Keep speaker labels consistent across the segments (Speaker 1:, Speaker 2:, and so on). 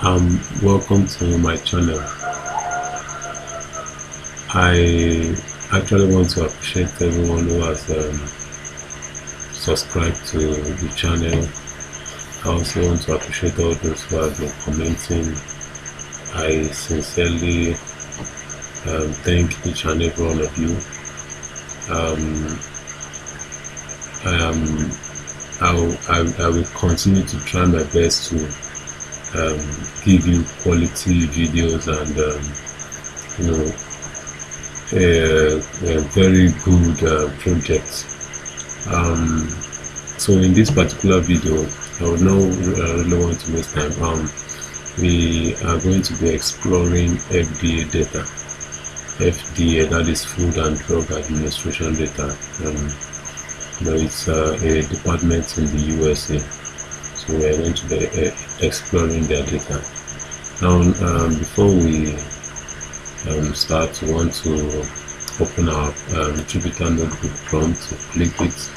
Speaker 1: Welcome to my channel. I actually want to appreciate everyone who has subscribed to the channel. I also want to appreciate all those who have been commenting. I sincerely thank each and every one of you. I will continue to try my best to give you quality videos and a very good projects. So in this particular video, I would not really want to waste time. We are going to be exploring FDA data. FDA, that is Food and Drug Administration data. It's a department in the USA, so we are going to be exploring their data. Now, before we start, we want to open our Jupyter Notebook prompt. So click it.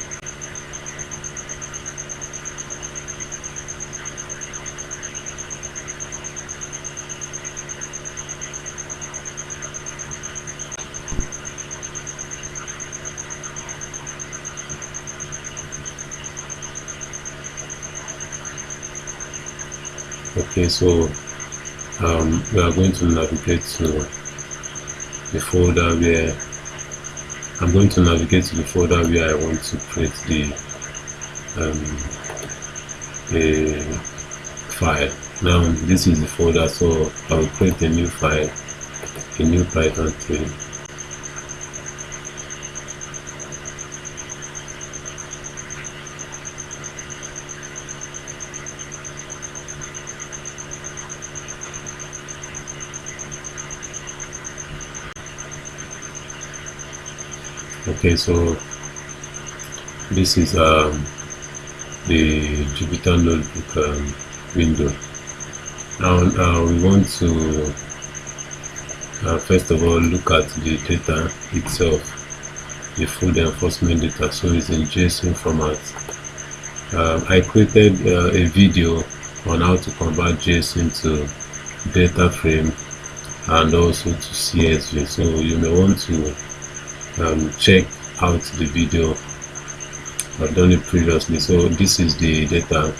Speaker 1: Okay, so we are going to navigate to the folder where I'm going to navigate to the folder where I want to create the file. Now this is the folder, so I will create a new file, a new Python 3. Okay, so this is the Jupyter Notebook window. Now we want to first of all look at the data itself, the food enforcement data. So it's in JSON format. I created a video on how to convert JSON to data frame and also to CSV. So you may want to check out the video. I've done it previously. So this is the data.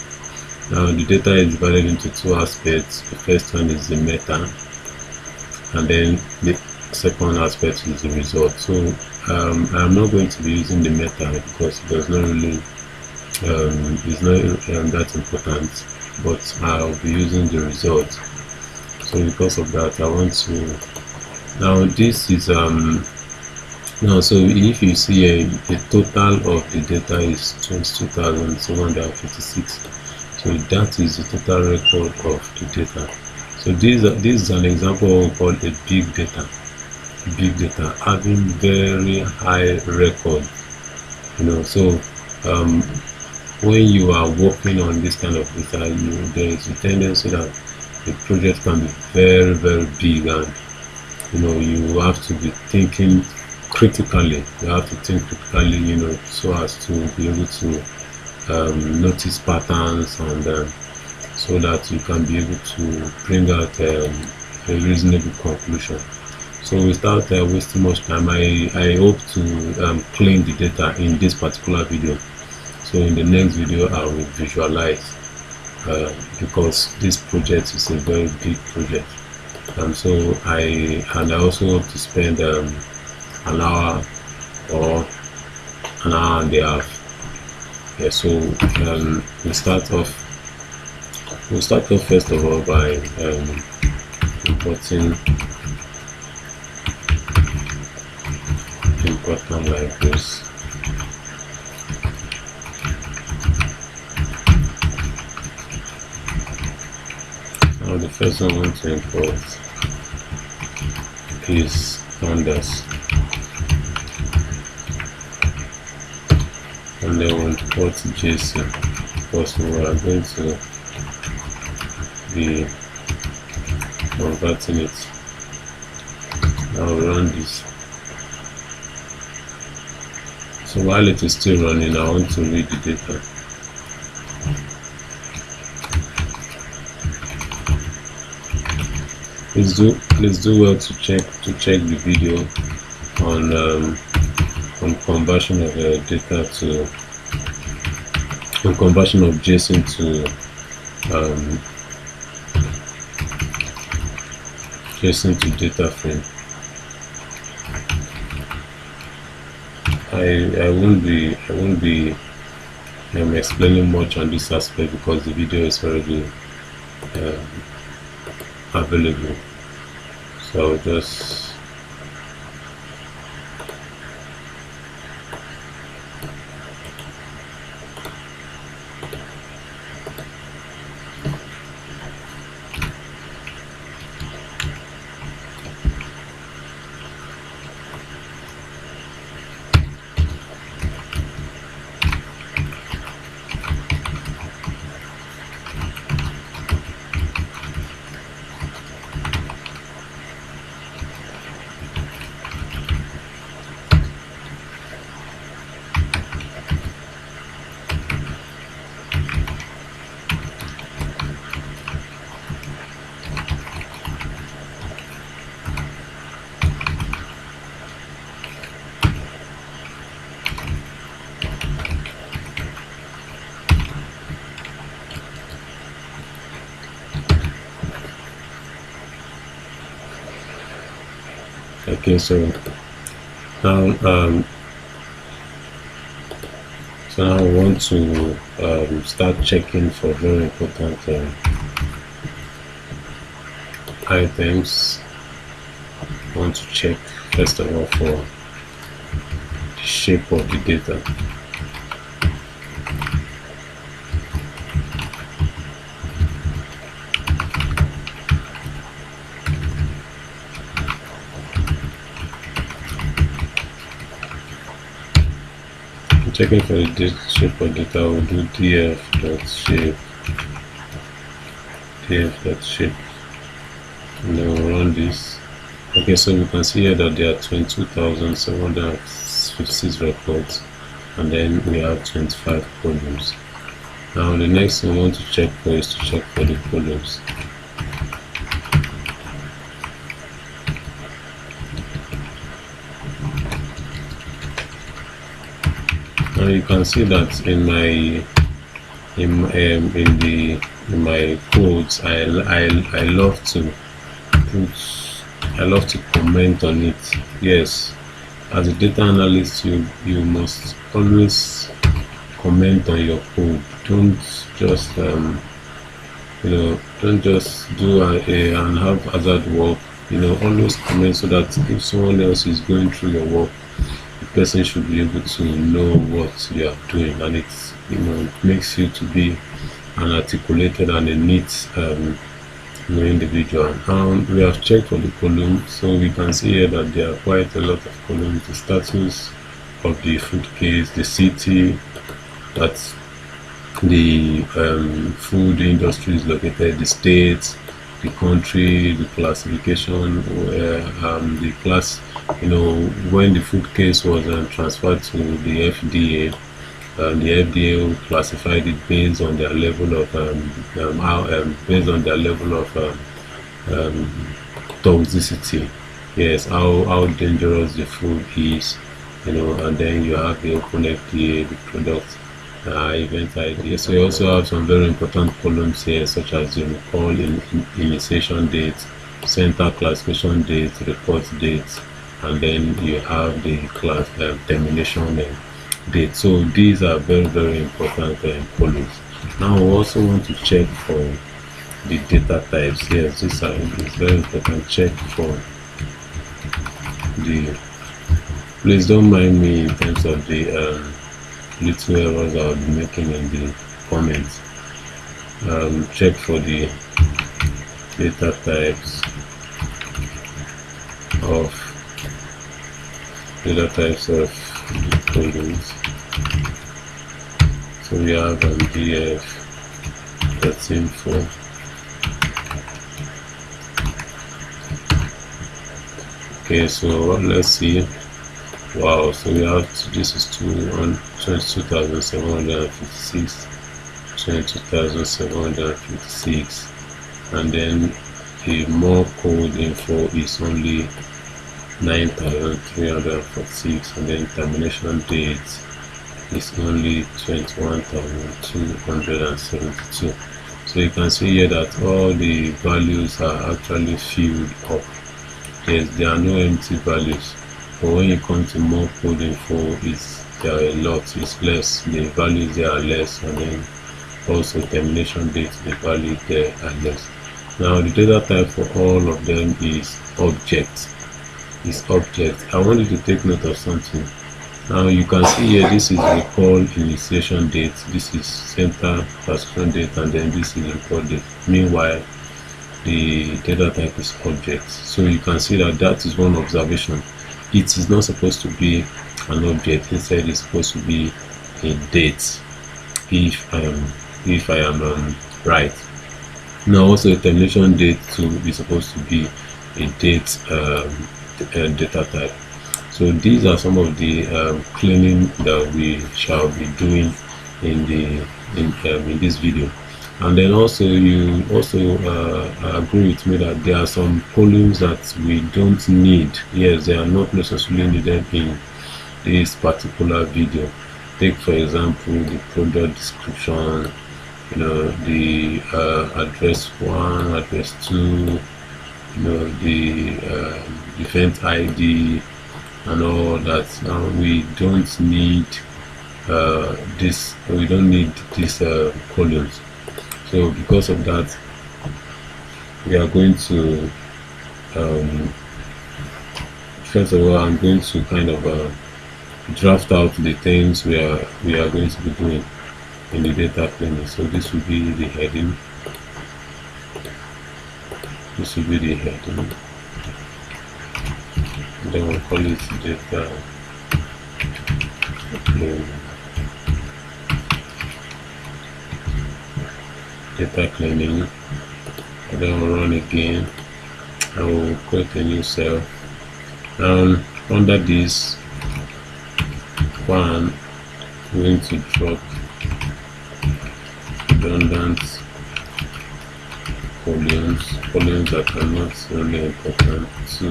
Speaker 1: Now the data is divided into two aspects. The first one is the meta, and then the second aspect is the result. So I'm not going to be using the meta because it does not really it's not that important, but I'll be using the result. So because of that, I want to, now this is now, so if you see the total of the data is 22,756, so that is the total record of the data. So this is an example called a big data. Big data having very high record. So when you are working on this kind of data, there is a tendency that the project can be very, very big, and you have to be thinking critically. You have to think critically, so as to be able to notice patterns, and so that you can be able to bring out a reasonable conclusion. So without wasting much time, I hope to clean the data in this particular video. So in the next video I will visualize, because this project is a very big project, and so I also hope to spend an hour or an hour and a half. Yeah, so we'll start off first of all by importing libraries. Now the first one I want to import is pandas, and then we'll import JSON because we are going to be converting it. Now run this. So while it is still running, I want to read the data. Please do well to check the video on conversion of data to on conversion of JSON to data frame. I won't be explaining much on this aspect because the video is already available. So I'll just okay. So now I want to start checking for very important items. I want to check first of all for the shape of the data. Checking for the shape of data, we'll do df.shape, and then we'll run this. Okay, so we can see here that there are 22,756 records, and then we have 25 columns. Now the next thing we want to check for is to check for the columns. Now you can see that in my codes, I love to comment on it. Yes, as a data analyst, you must always comment on your code. Don't just don't just do and have hazard work. Always comment so that if someone else is going through your work, the person should be able to know what you are doing, and it makes you to be an articulated and a neat individual. We have checked for the column, so we can see here that there are quite a lot of columns. The status of the food case, the city that the food industry is located, the state, the country, the classification, the class, when the food case was transferred to the FDA. The FDA will classify it based on their level of toxicity. Yes, how dangerous the food is, and then you have the open FDA, the product event ID. So you also have some very important columns here, such as the recall initiation date, center classification date, report date, and then you have the class termination date. So these are very, very important columns. Now we also want to check for the data types. Yes, it's very important. Check for the, please don't mind me in terms of the little errors I'll be making in the comments. Check for the data types of the columns. So we have df.info. Okay, so let's see. Wow, so we have, this is 22,756, 22,756, and then the more code info is only 9,346, and then termination date is only 21,272. So you can see here that all the values are actually filled up. Yes, there are no empty values, but when you come to more code info, there are a lot, it's less, the values there are less, and then also termination date, the value there are less. Now the data type for all of them is object. I want you to take note of something. Now you can see here, this is recall initiation date, this is center transcription date, and then this is record date. Meanwhile, the data type is object. So you can see that is one observation. It is not supposed to be an object. Instead, it's supposed to be a date, if I am right. Now also the termination date too is supposed to be a date data type. So these are some of the cleaning that we shall be doing in this video. And then also you also agree with me that there are some columns that we don't need. Yes, they are not necessarily needed in this particular video. Take for example the product description, the address 1, address 2, the event ID and all that. Now we don't need this. We don't need these columns. So because of that, we are going to first of all, I'm going to kind of draft out the things we are going to be doing in the data cleaning. So this will be the heading. This will be the heading. And then we'll call it data cleaning. Data cleaning. And then we'll run again. And we'll create a new cell. Under this one, we're going to drop redundant columns that are not really important. So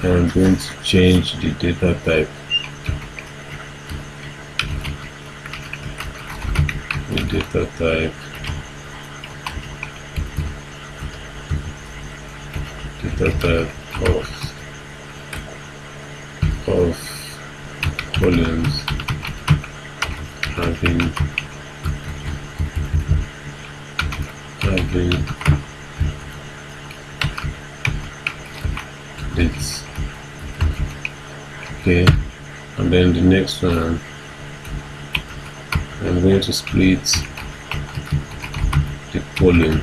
Speaker 1: I'm going to change the data type. The data type of columns having dates. Okay, and then the next one, I'm going to split the column.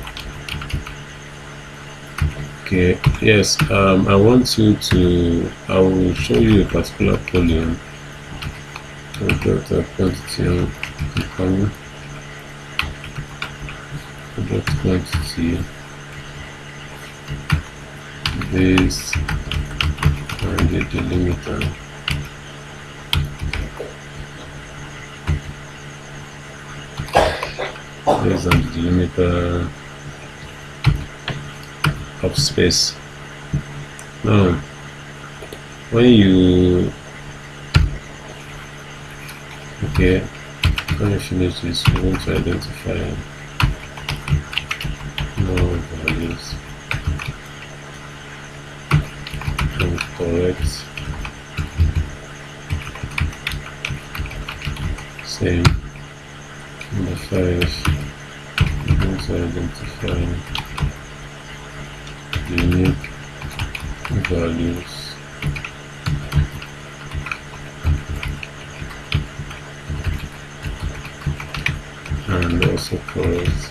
Speaker 1: Okay, yes, I want you to, I will show you a particular column. I'll get a quantity on the column. Product quantity base and the delimiter. Based on the delimiter of space. Now, when you finish this, you want to identify more values and correct same. Number 5, you want to identify unique values and also correct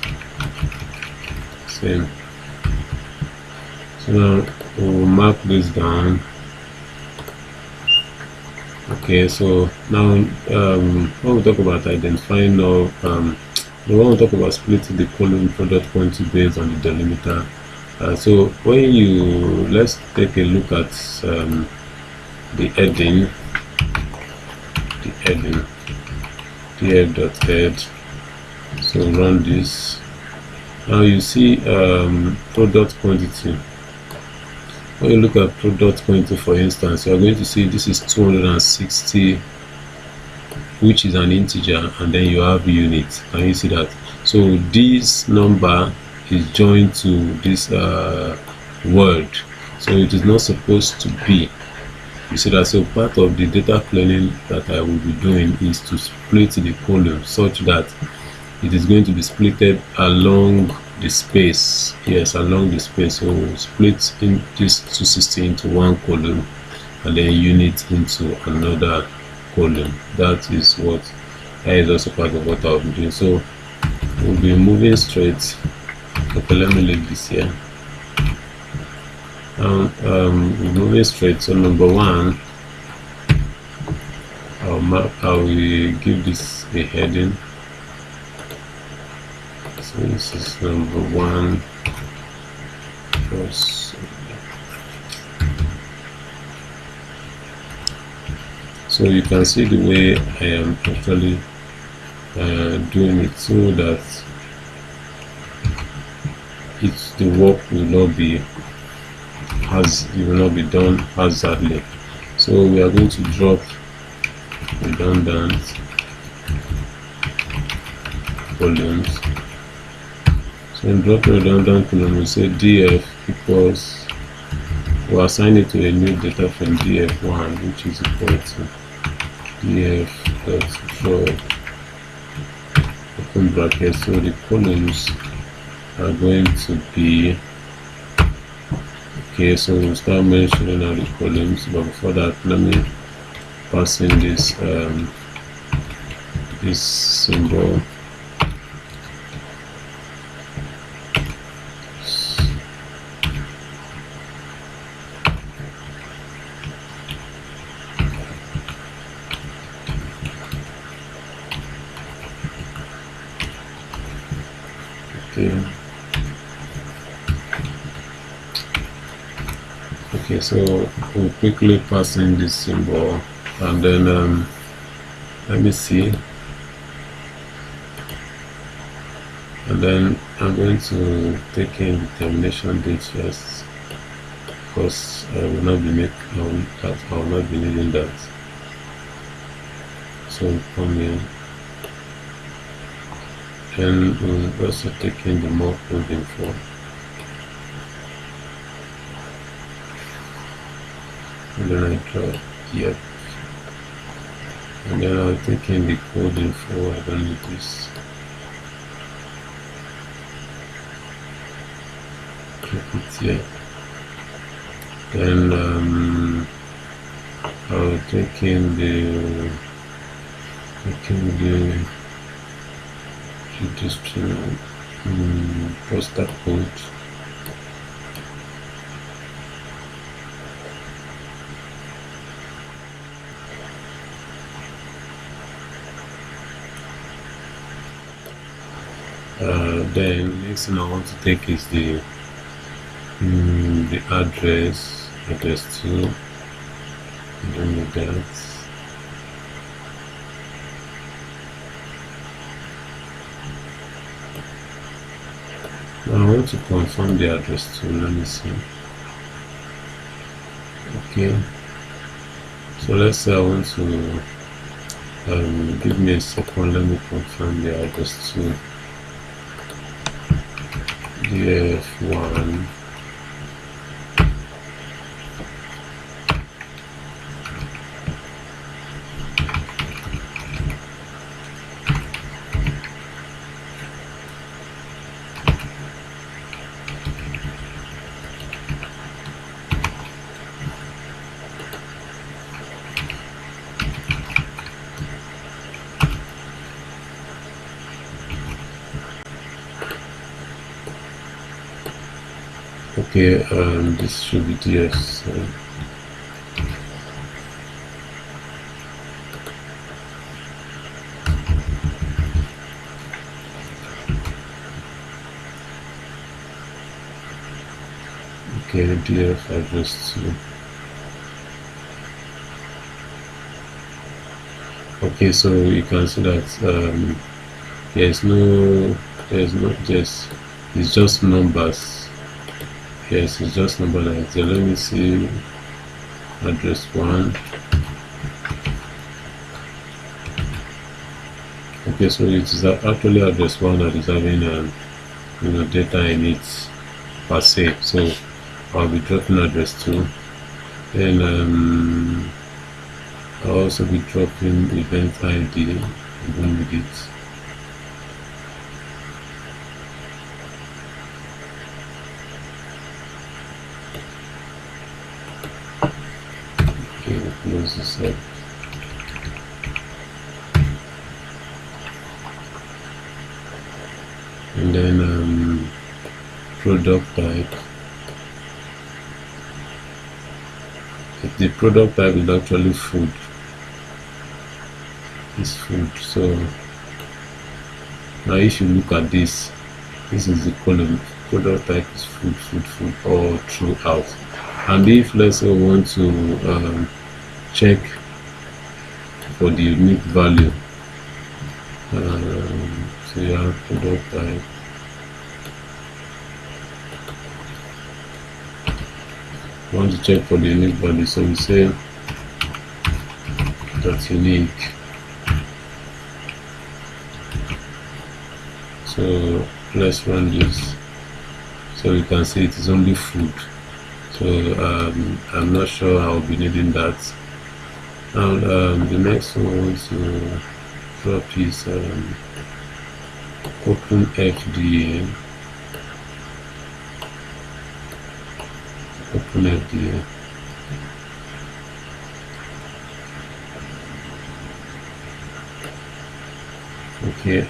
Speaker 1: same. So now we'll mark this down. Okay, so now when we talk about identifying now, when we talk about splitting the column product quantity based on the delimiter. So when let's take a look at the heading, df.head. So run this, Now you see product quantity. When you look at product quantity, for instance, you are going to see this is 260, which is an integer, and then you have units. Can you see that? So this number is joined to this word, so it is not supposed to be. You see that? So part of the data cleaning that I will be doing is to split the column such that it is going to be splitted along the space. Yes, along the space. So we'll split in this 260 into one column and then unit into another column. That is also part of what I'll be doing. So we'll be moving straight. Okay, let me leave this here. Moving straight. So number one, I will give this a heading. So this is number one. So you can see the way I am actually doing it, so that the work will not be done hazardly. So we are going to drop redundant columns. So in drop redundant column, we say df equals, we'll assign it to a new data frame df1, which is equal to df.drop open bracket. So the columns are going to be, okay, so we'll start mentioning all the columns, but before that, let me pass in this this symbol. Okay, so we'll quickly pass in this symbol, and then let me see, and then I'm going to take in the termination date first, because I will not be needing that. So come in, and we'll also take in the more code info. And then I draw yep, and then I'll take in the code info. I don't need this. Click it here. Then I'll take in the redistribution poster code. Then next thing I want to take is the address 2. I don't need that. Now I want to confirm the address 2. Let me see. Okay, so let's say I want to give me a second. Let me confirm the address 2. df1 Okay, this should be df. So okay, df address 2. Okay, so you can see that there's not just It's just numbers. Yes, it's just number like that. Let me see address 1. Okay, so it is actually address 1 that is having data in it per se. So I'll be dropping address 2. Then I'll also be dropping event ID along with it. Okay, we'll close this up. And then product type. The product type is actually food. It's food. So now if you look at this is the column. Product type is food all throughout. And if let's say we want to check for the unique value, so you have product type. We want to check for the unique value, so we say that's unique. So let's run this. So you can see it is only food. So I'm not sure I'll be needing that. And the next one I want to drop is open FDA. Open FDA. Okay.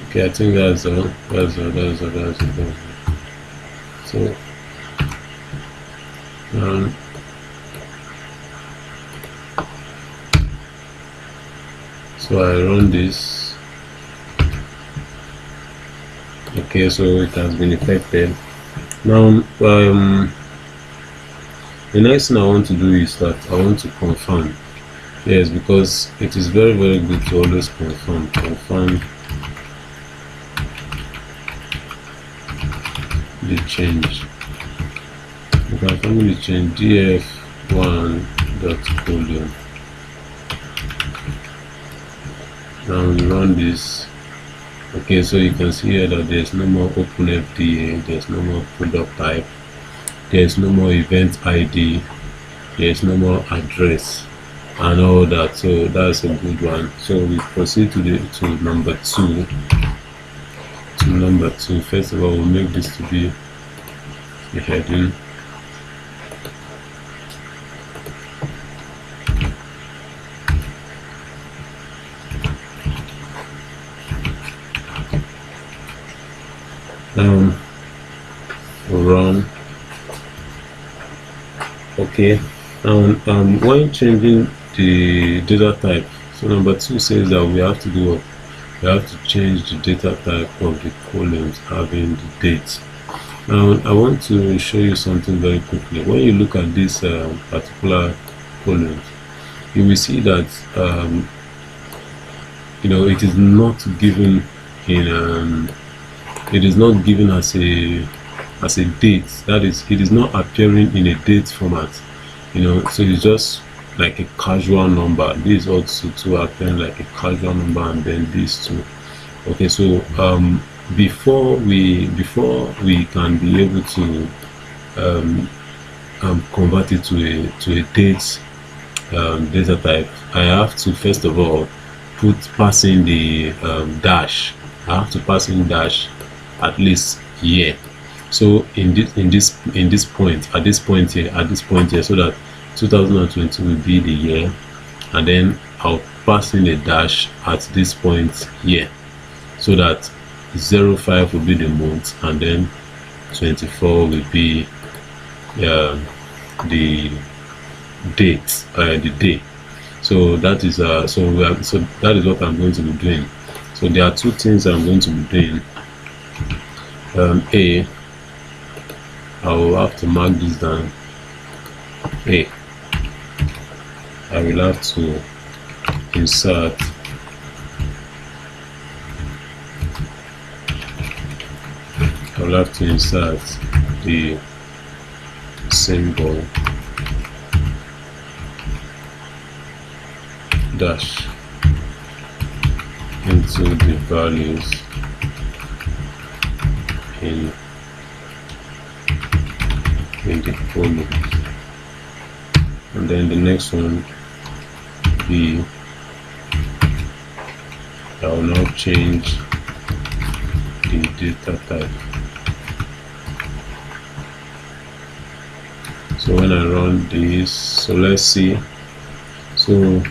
Speaker 1: Okay, I think that's all. So so I run this. Okay, so it has been affected. Now the next thing I want to do is that I want to confirm. Yes, because it is very good to always confirm the change. You can confirm the change df1.colon. Now we run this. Okay, so you can see here that there's no more open FDA, there's no more product type, there's no more event ID, there's no more address and all that. So that's a good one. So we proceed to number 2. First of all, we'll make this to be the heading. Run. Okay, when changing the data type, so number 2 says that we have to do what? We have to change the data type of the columns having the date. Now I want to show you something very quickly. When you look at this particular columns, you will see that it is not given in it is not given as a date. That is, it is not appearing in a date format. So it's just like a casual number. This also to appear like a casual number, and then these two. Okay, so before we can be able to convert it to a date data type, I have to first of all pass in the dash. I have to pass in dash at least year. So at this point here, so that 2020 will be the year, and then I'll pass in a dash at this point here, so that 05 will be the month, and then 24 will be the date, the day. So that is so that is what I'm going to be doing. So there are 2 things I'm going to be doing. I will have to mark this down. I will have to insert I'll have to insert the symbol dash into the values in the column, and then the next one be I will now change the data type. So when I run this, so let's see. So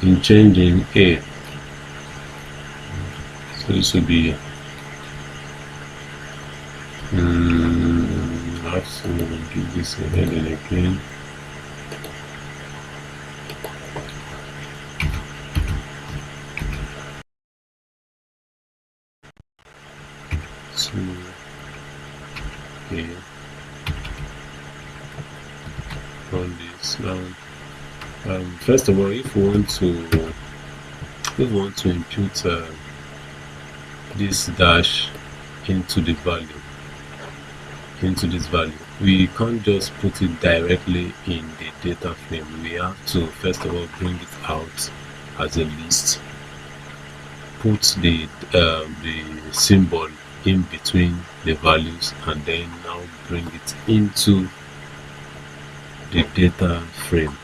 Speaker 1: in changing A, so this will be I have to give this a heading again. So okay, run this now. First of all, if we want to impute this dash into this value, we can't just put it directly in the data frame. We have to first of all bring it out as a list, put the symbol in between the values, and then now bring it into the data frame.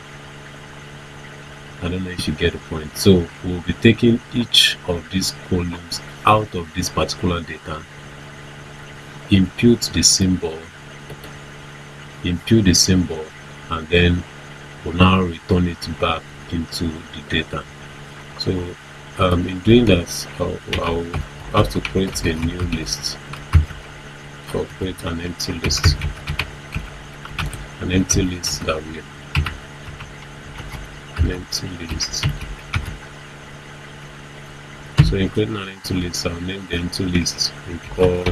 Speaker 1: I don't know if you get the point. So we'll be taking each of these columns out of this particular data, impute the symbol, and then we'll now return it back into the data. So in doing that, I'll have to create a new list. So create an empty list that way. An empty list. So in creating an empty list, I'll name the empty list we call.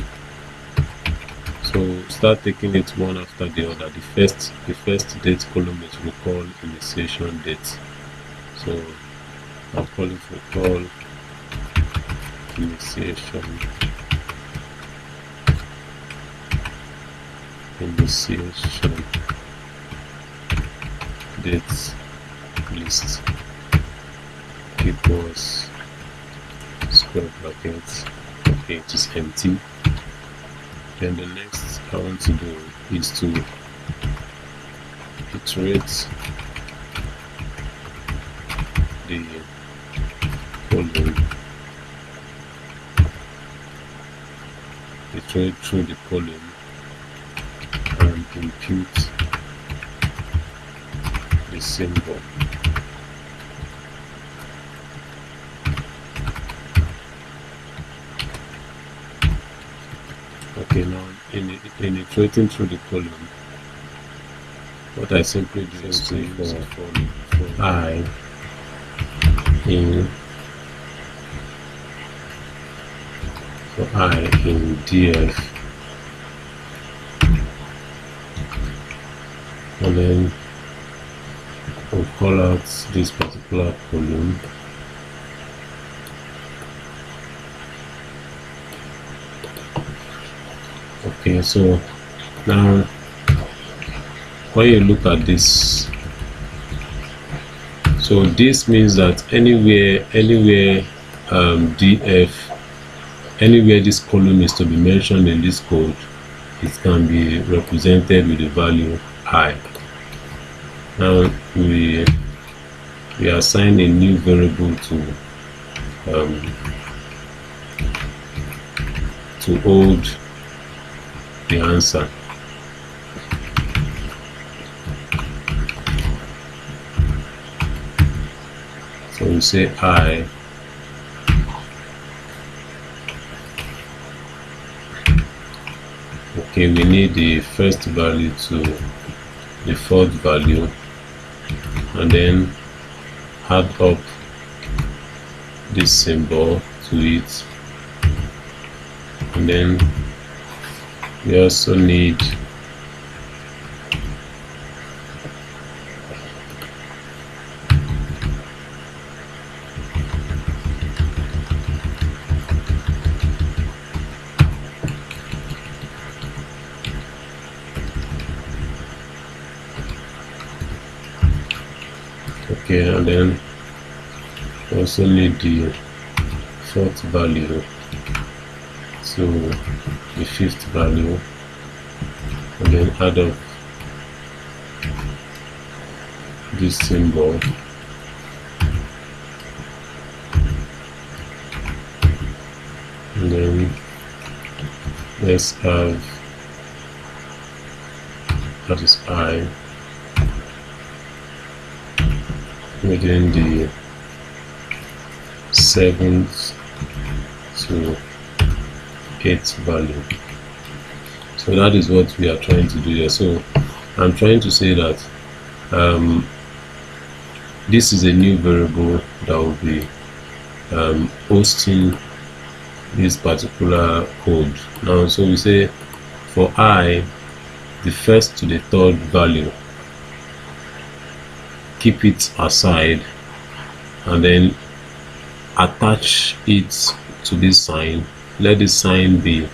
Speaker 1: So start taking it one after the other. The first date column is we call initiation date. So I'll call it initiation date list equals square brackets. Okay, it is empty. Then the next I want to do is to iterate the column, iterate through the column and impute the symbol. Okay, now in iterating through the column, what I simply do is to for I in df, and then we'll call out this particular column. Okay, so now when you look at this, so this means that anywhere df, anywhere this column is to be mentioned in this code, it can be represented with the value I. Now we assign a new variable to hold the answer. So we say I okay, we need the first value to the fourth value, and then add up this symbol to it, and then we also need Okay, and then also need the fourth value to the fifth value, and then add up this symbol, and then let's have that is I within the seventh to eighth value. So that is what we are trying to do here. So I'm trying to say that this is a new variable that will be hosting this particular code. Now, so we say for I, the first to the third value, keep it aside and then attach it to this sign. Let the sign be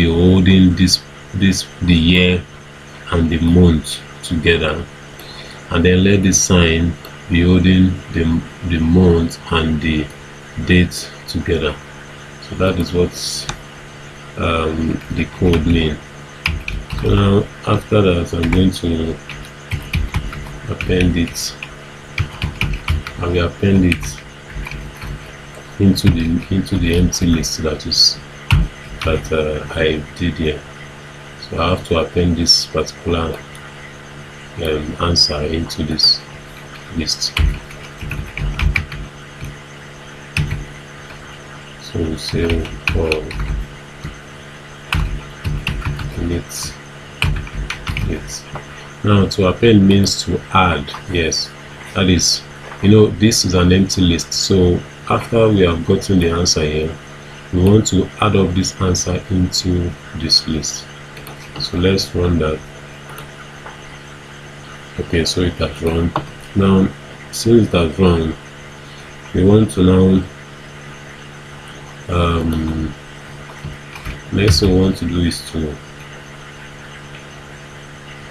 Speaker 1: holding the year and the month together, and then let the sign be holding the month and the date together. So that is what the code means. So now after that, I'm going to append it. I will append it into the empty list that I did here. So I have to append this particular answer into this list. So we say for init. Now to append means to add. Yes, that is, this is an empty list. So after we have gotten the answer here, we want to add up this answer into this list. So let's run that. Okay, so it has run. Now since it has run, we want to now next thing we want to do is to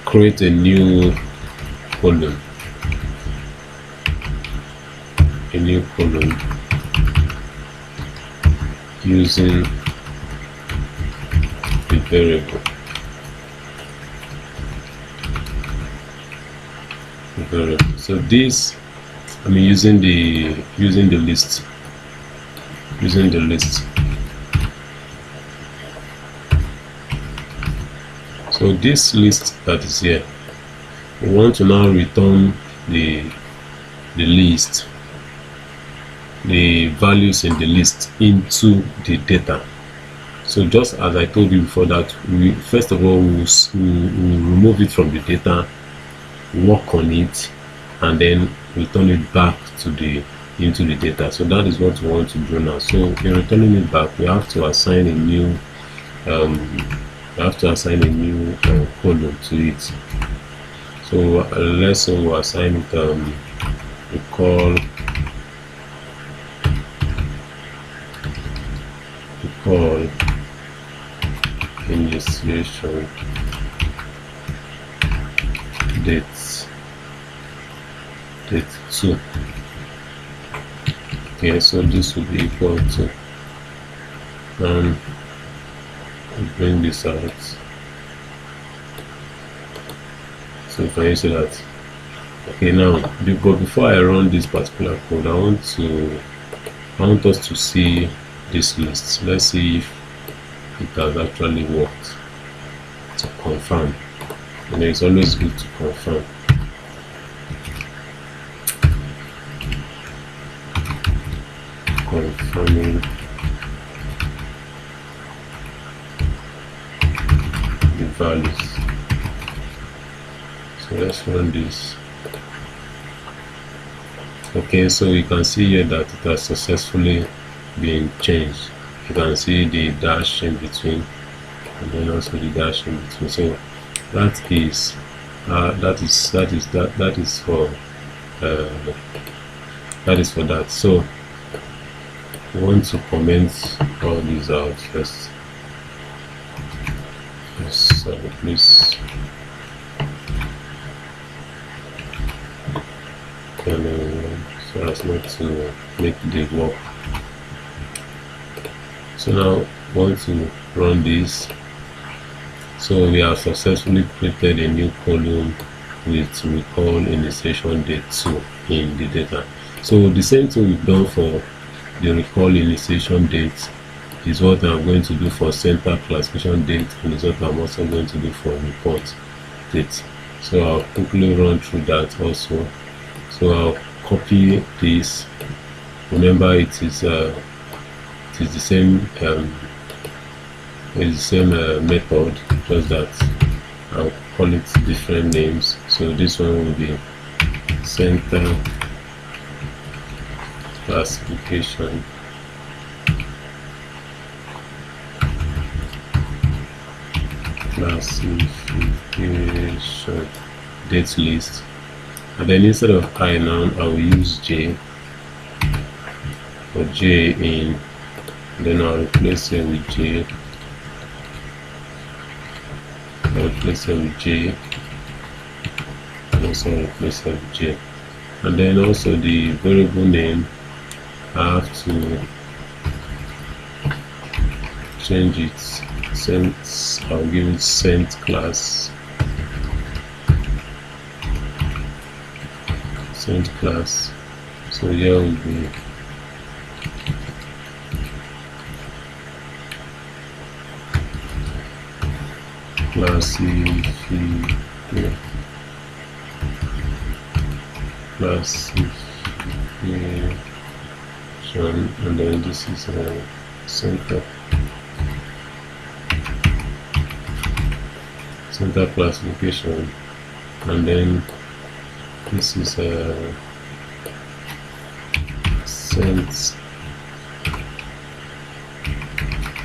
Speaker 1: create a new column. Using the variable. So this, using the list. So this list that is here, we want to now return the list, the values in the list into the data. So just as I told you before, that we first of all we'll remove it from the data, work on it, and then return it back into the data. So that is what we want to do now. So in returning it back, we have to assign a new column to it. So let's say we assign it we call initiation date 2. Okay, so this will be equal to, we'll bring this out. So if I say that, okay, now before I run this particular code, I want us to see this list. Let's see if it has actually worked, to confirm. And it's always good to confirm. Confirming the values. So let's run this. Okay, so you can see here that it has successfully been changed. You can see the dash in between, and then also the dash in between. So that is for that. So we want to comment all these out first. Yes, so please can so as not to make the work. So now I want to run this. So we have successfully created a new column with recall initiation date 2 in the data. So the same thing we've done for the recall initiation date is what I'm going to do for center classification date, and is what I'm also going to do for report date. So I'll quickly run through that also. So I'll copy this. Remember, it is the same method, just that I'll call it different names. So this one will be center classification date list, and then instead of I now I will use J for J in, then I'll replace it with J. I'll replace it with J, and also replace it with J. And then also the variable name, I have to change it. Since I'll give it sent class. So here will be classification, and then this is center classification, and then this is sent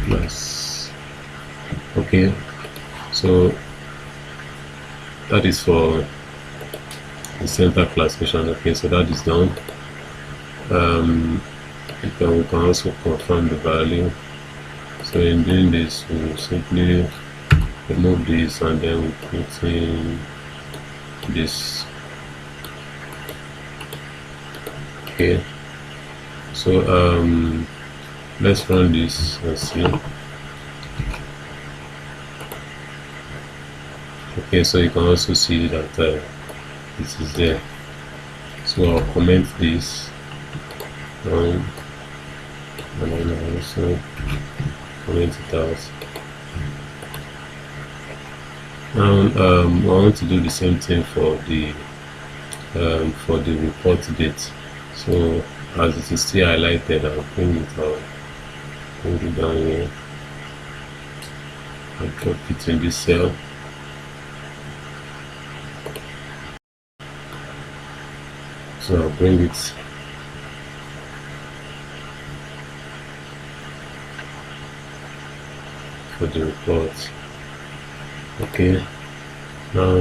Speaker 1: class. Okay, so that is for the center classification. Okay, so that is done. We can also confirm the value. So in doing this, we simply remove this, and then we put in this. Okay, so let's run this and see. Okay, so you can also see that it is there. So I'll comment this and then I'll also comment it out. And I want to do the same thing for the report date. So as it is still highlighted, I'll bring it down here. I'll drop it in this cell. So I'll bring it for the report. Okay, now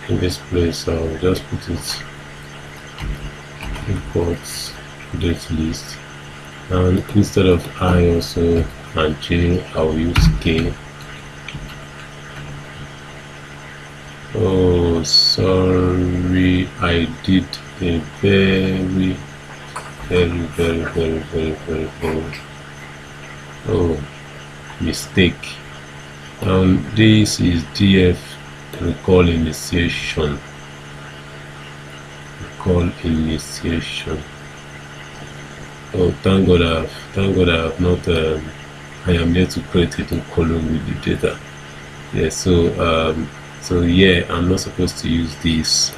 Speaker 1: in this place I'll just put it import date list, and instead of I also and J, I'll use K. Oh, sorry, I did a very mistake. This is DF recall initiation. Oh, thank God I have not. I am here to create a new column with the data. Yeah. So yeah, I'm not supposed to use this.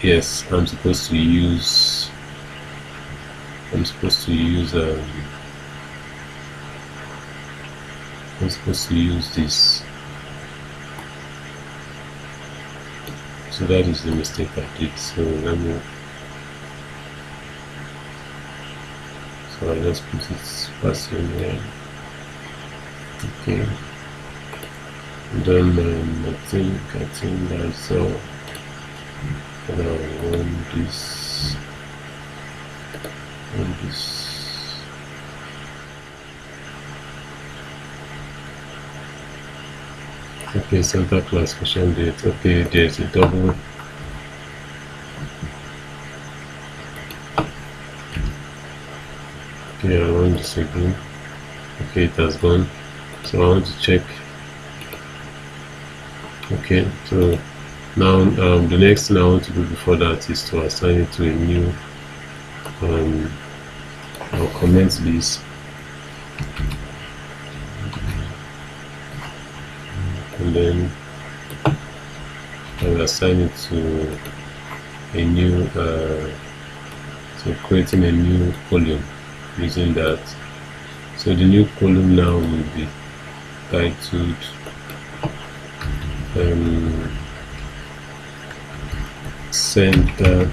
Speaker 1: Yes, I'm supposed to use this. So that is the mistake I did. So I just put it first in here. Okay. Then I think that's all. And I'll run this. Okay, center classification date. Okay, there's a double Okay, I run this again. Okay, it has gone. So I want to check. Okay, so now the next thing I want to do before that is to assign it to a new I'll comment this, and then I will assign it to a new so creating a new column using that. So the new column now will be titled center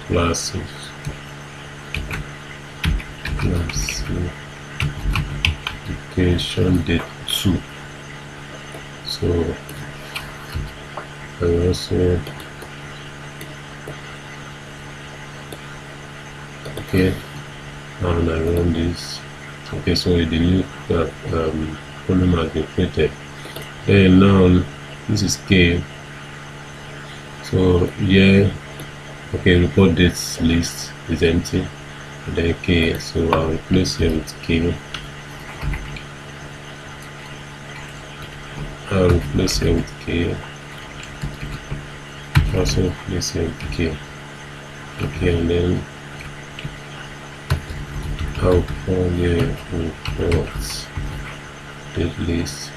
Speaker 1: classification date 2. So I will also okay, now I run this. Okay, so the new column has been created. Then now this is K. So here, okay, report dates list is empty. And then K, so I'll replace here with K. I'll replace here with K. Also replace here with K. Okay, and then I'll call here reports date list.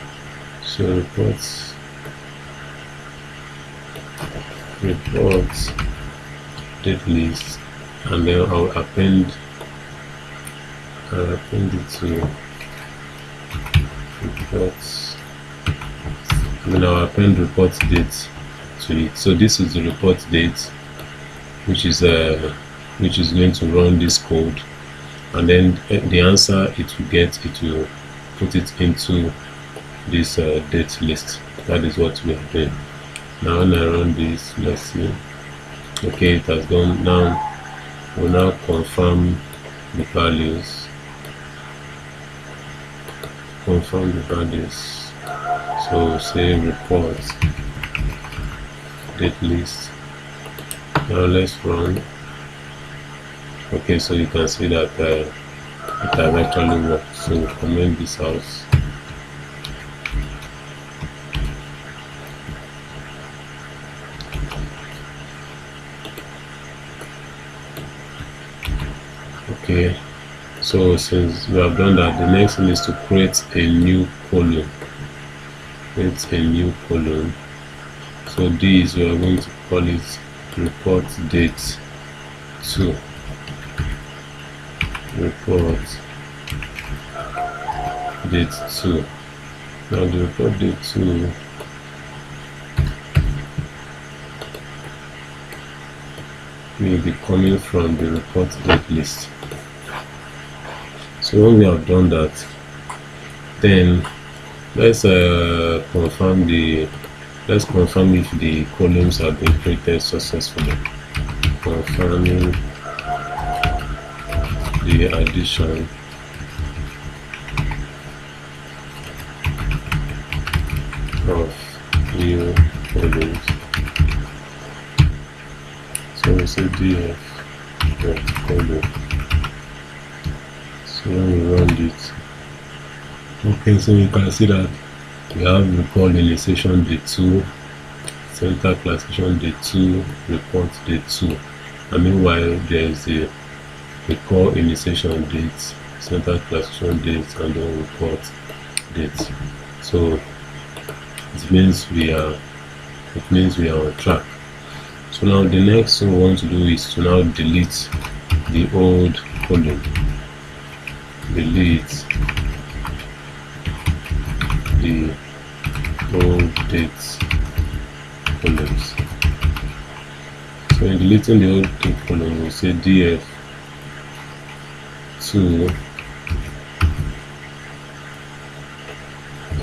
Speaker 1: So reports date list, and then I'll append it to reports. Then I'll append report date to it. So this is the report date, which is going to run this code, and then the answer it will get, it will put it into this date list. That is what we are doing. Now when I run this, let's see. Okay, it has gone. Now we'll now confirm the values. So say report date list. Now let's run. Okay, so you can see that it has actually worked. So we'll comment this out. Okay, so since we have done that, the next thing is to create a new column. So this we are going to call it report date 2. Report date 2. Now the report date 2 will be coming from the report date list. So when we have done that, then let's confirm if the columns have been created successfully. Confirming the addition of new columns. So we say df column. So when we run it, okay, so you can see that we have record initialization date 2, center classification date 2, report date 2, and meanwhile there is the record initialization date, center classification date, and then report date. So it means we are on track. So now the next thing we want to do is to now delete the old column. Delete the old dates columns. So in deleting the old date column, we'll say df2,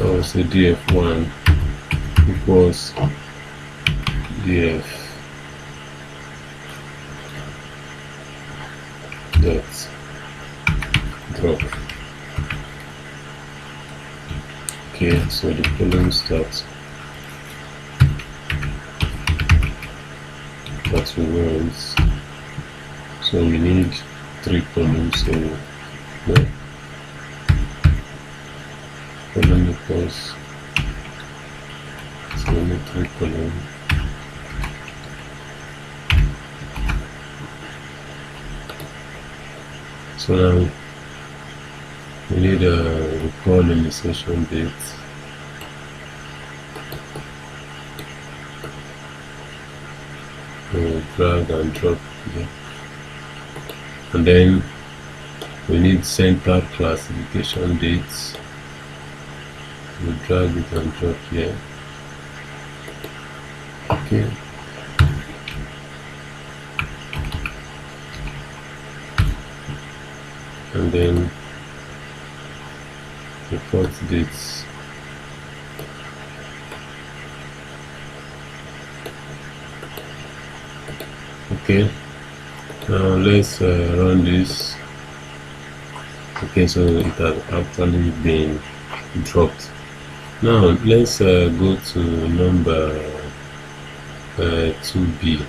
Speaker 1: or say df1 equals df dot drop. Okay, so the columns that we want, so we need 3 columns, so no, column equals, so we need 3 columns. So now we need a recall initiation date. We'll drag and drop here. And then we need center classification dates. We'll drag it and drop here. Okay. And then report dates. Okay, now let's run this. Okay, so it has actually been dropped. Now let's go to number 2b.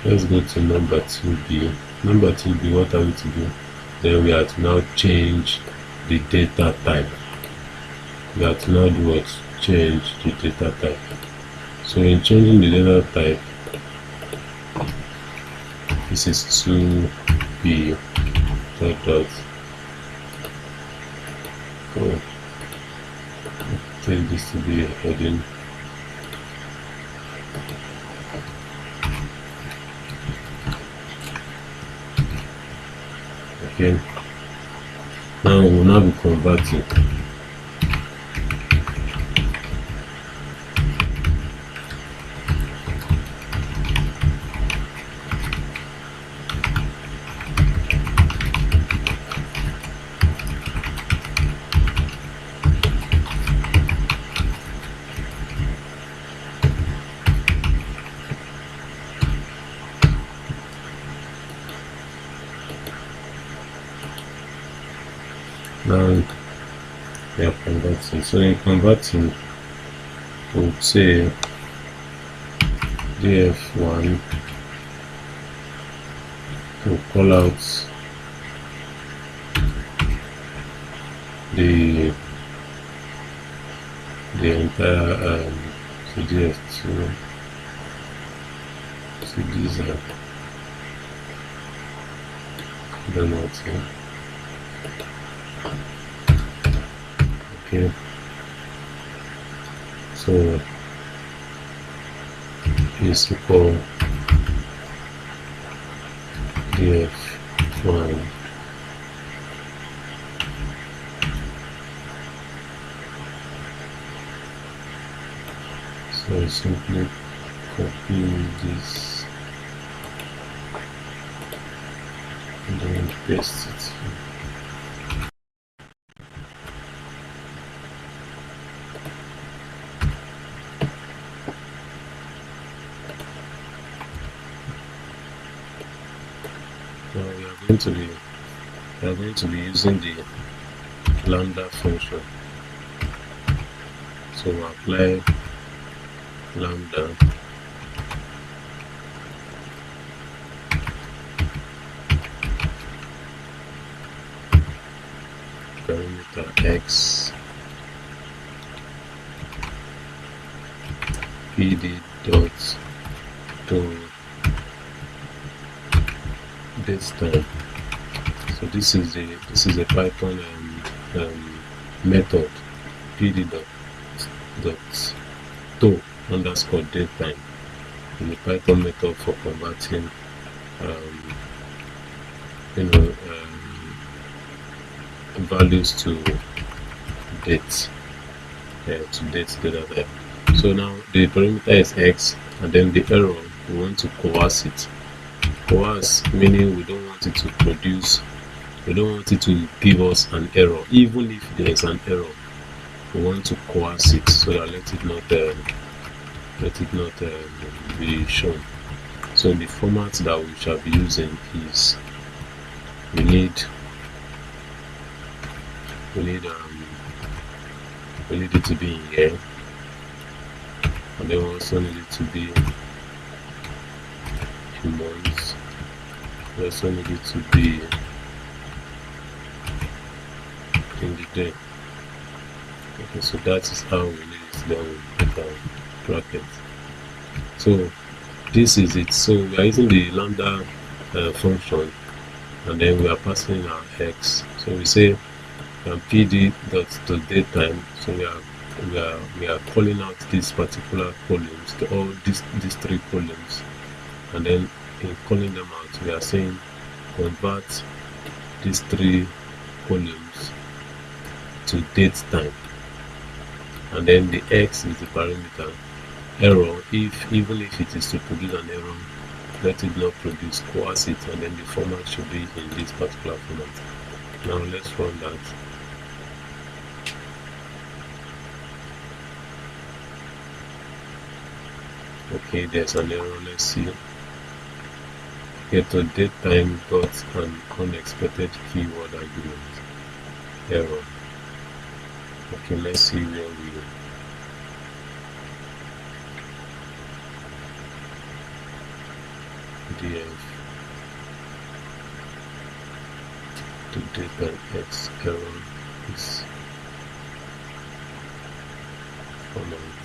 Speaker 1: Let's go to number 2b. Number 2b, what are we to do? Then we have to now change the data type. We have to now do what? Change the data type. So in changing the data type, this is 2b dot. Oh, take this to be a heading. Okay, now we will now be converting. Now we are converting. So in converting, we'll say df1 to call out the entire so df2. So these are the notes here. Okay, so is equal df1 so simply copy this and then paste it here. We are going to be using the lambda function. So we'll apply lambda parameter x pd dot to this time. So this is a Python method pd dot to underscore datetime in the Python method for converting values to date data type. So now the parameter is x, and then the error we want to coerce it. Coerce meaning we don't want it to produce, we don't want it to give us an error. Even if there is an error, we want to coerce it so that let it not be shown. So the format that we shall be using is we need it to be in here, and then we also need it to be in months. We also need it to be in the day. Okay, so that is how we need it. Then we put our bracket. So this is it. So we are using the lambda function, and then we are passing our x. So we say pd dot to date time. So we are calling out these particular columns, all these three columns, and then in calling them out, we are saying convert these three columns to date time, and then the x is the parameter. Error, even if it is to produce an error, let it not produce, coerce it, and then the format should be in this particular format. Now let's run that. Okay, there's an error. Let's see. Okay, to date time got an unexpected keyword argument. Error. Okay, let's see where we df to date time x error is format.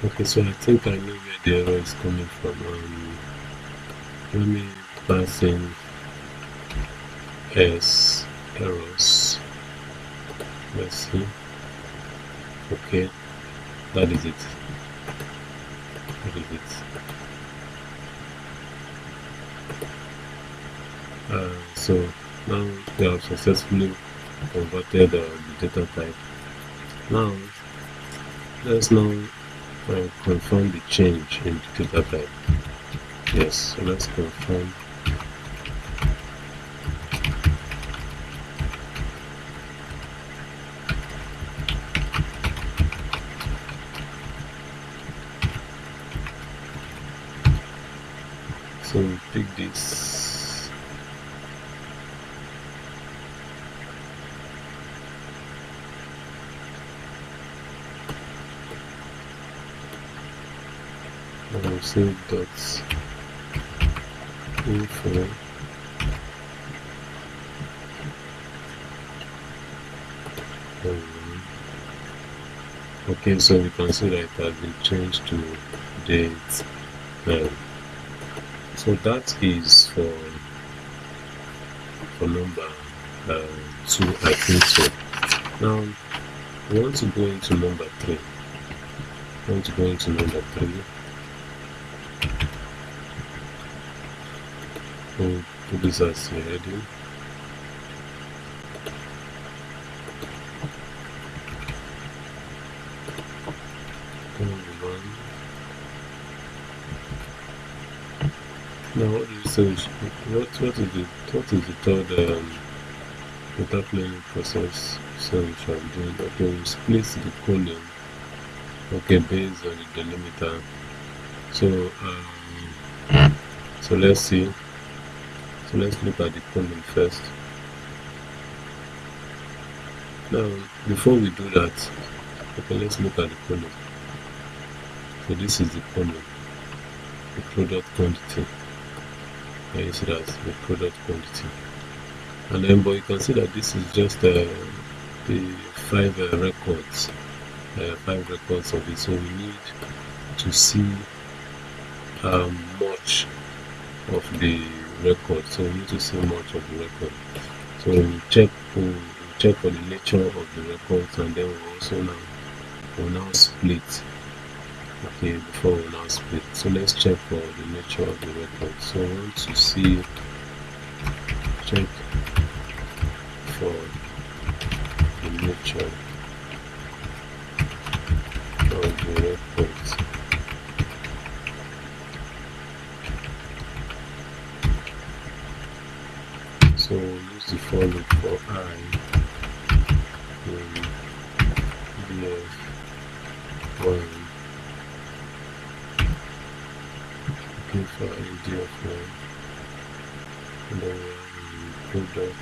Speaker 1: Okay, so I think I know where the error is coming from. Let me pass in s errors. Let's see. Okay, that is it. That is it. So now we have successfully converted the data type. Now let's now confirm the change in the data type. Yes, so let's confirm. So we pick this. And we'll say dot info okay, so we can see that it has been changed to date. So that is for number 2, I think so. Now we want to go into number 3. We'll put this as a heading. Now what do you say? What is the third data planning process? So we shall do. Okay, we split the column. Okay, based on the delimiter. So let's see. So let's look at the column first. Now before we do that, okay, let's look at the column. So this is the column, the product quantity. And you see that the product quantity, and then but you can see that this is just the 5 records, 5 records of it. So we need to see much of the record. So we need to see much of the record. So we'll check for the nature of the records, and then we'll now split. Okay, before we now split, so let's check for the nature of the record. So I want to check for the nature of the records. So we'll use the for loop for I in df1. For df1, and then product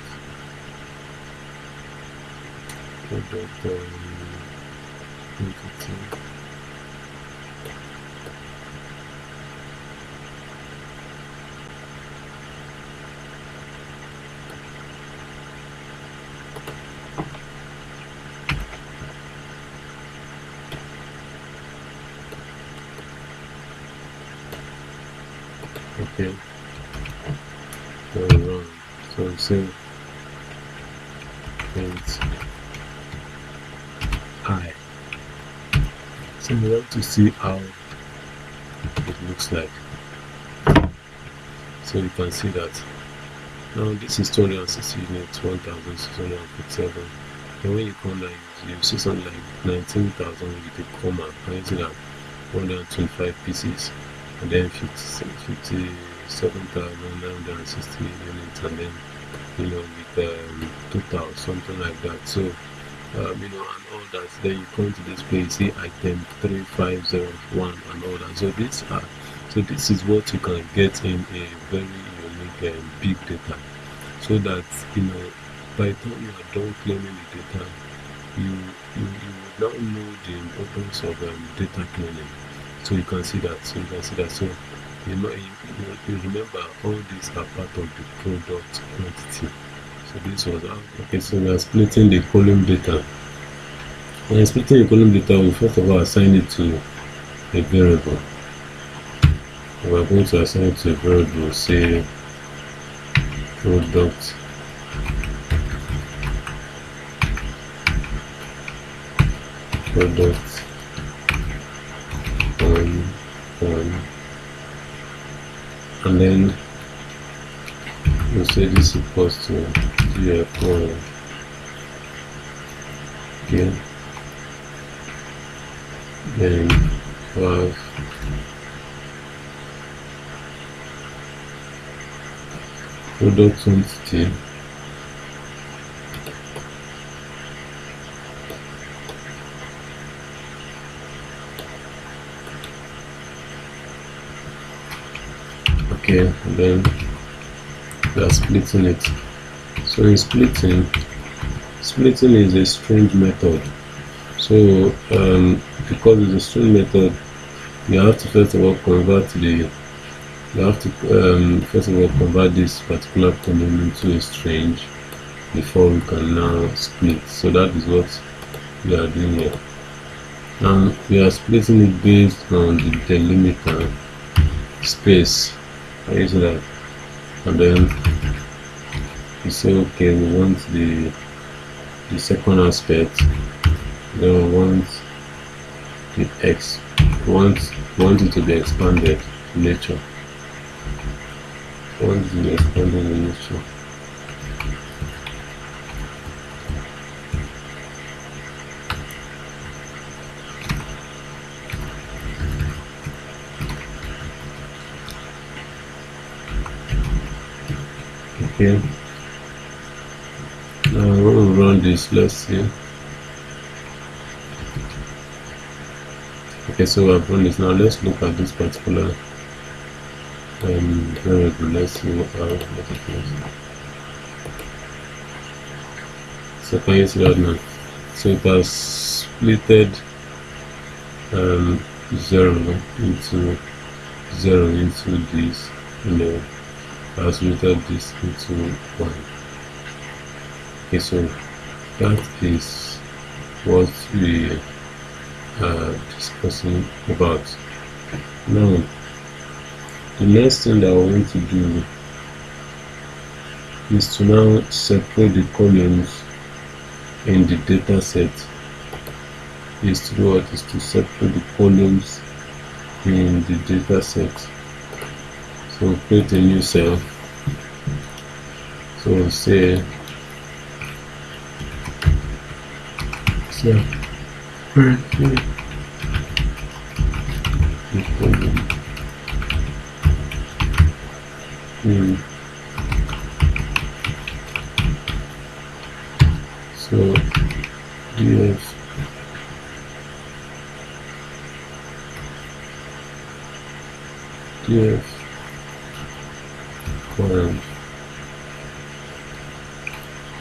Speaker 1: entity. Okay, so run. So say print I. So we want to see how it looks like. So you can see that now this is 260 units, 1657. And when you come down, you see something like 19,000 with the comma, and you see that 125 pieces, and then 57,960 units, and then with total something like that. So and all that. Then you come to this page, see item 3501 and all that. So this is what you can get in a very unique big data. So that by the time you are done cleaning the data, you will now know the importance of data cleaning. So you can see that. So you remember all these are part of the product quantity. So this was okay. So we are splitting the column data. When we are splitting the column data, we first of all assign it to a variable. We are going to assign it to a variable, say product and then we'll say this equals to gf1. Okay, then we have product quantity okay, and then we are splitting it. So in splitting is a string method. So because it's a string method, you have to first of all convert this particular column into a string before we can now split. So that is what we are doing here. And we are splitting it based on the delimiter space. I use that, and then we say okay, we want the second aspect, then we want the x, we want it to be expanded in nature. Want it to be expanded in nature. Okay, now when we run this, let's see. Okay, so we have run this. Now let's look at this particular variable. Let's see what it is. So can you see that now? So it has splitted 0 into this, has splitted this into 1. Okay, so that is what we are discussing about. Now the next thing that we want to do is to now separate the columns in the data set. Is to do what? Is to separate the columns in the data set. So create a new cell. So we'll say separate the column so df column.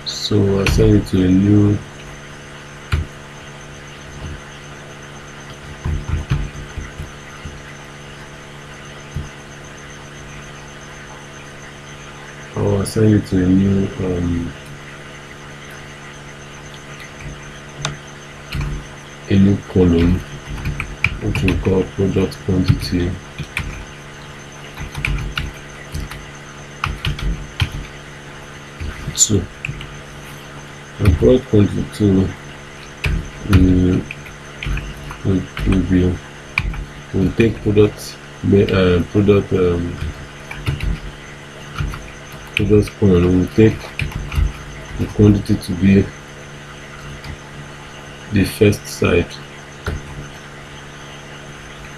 Speaker 1: So assign it to a new assign it to a new column, which we call product quantity 2. And product quantity 2 will be, we'll take product product point. We'll take the quantity to be the first side.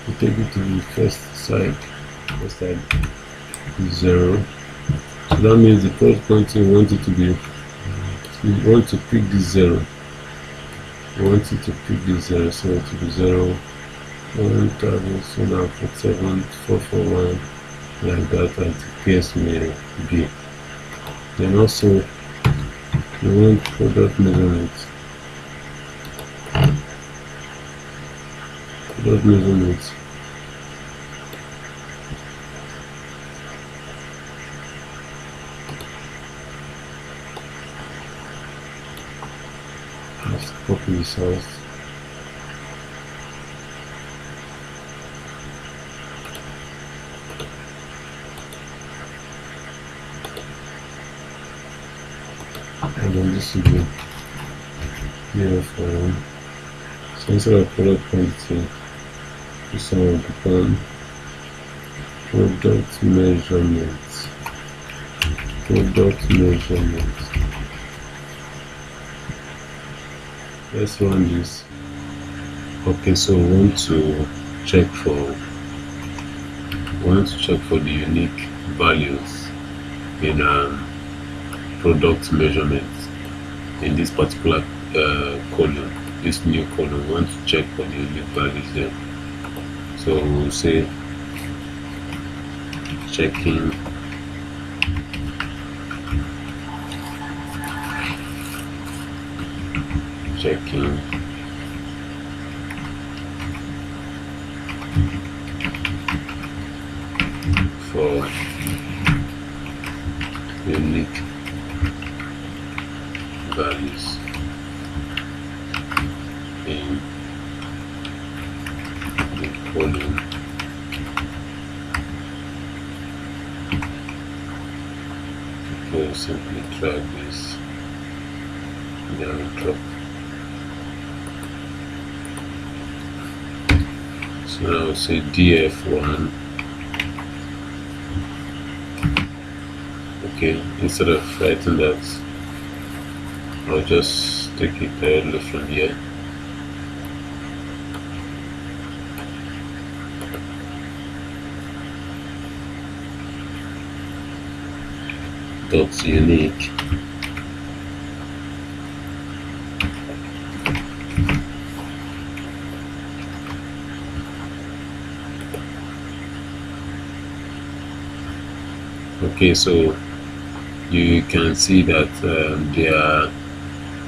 Speaker 1: We take it to the first side is 0. So that means the product quantity we want it to be, we want to pick this 0. We want it to pick this 0, so it will be 0, 1,247, 441, like that, as the case may be. Then also we want product measurement. Product measurement. Let's copy this out. And then this will be here for one. So instead of product quantity, this one will become product measurement. Product measurement. Let's run this. Okay, so we want to check for the unique values in product measurement in this particular column, this new column. We want to check for the unique values there. So we'll say checking for unique values in the column we'll simply drag this down, drop. So now I'll say df1. Okay, instead of writing that, I'll just take it directly from here. Dot unique. Okay, so you can see that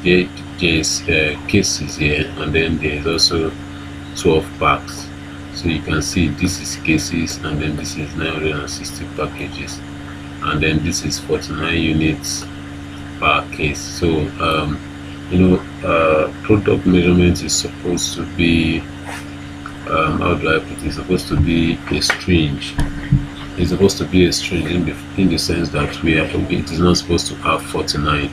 Speaker 1: there is cases here, and then there's also 12 packs. So you can see this is cases, and then this is 960 packages, and then this is 49 units per case. So product measurement is supposed to be how do I put it? It's supposed to be a string. It's supposed to be a string in the sense that it is not supposed to have 49.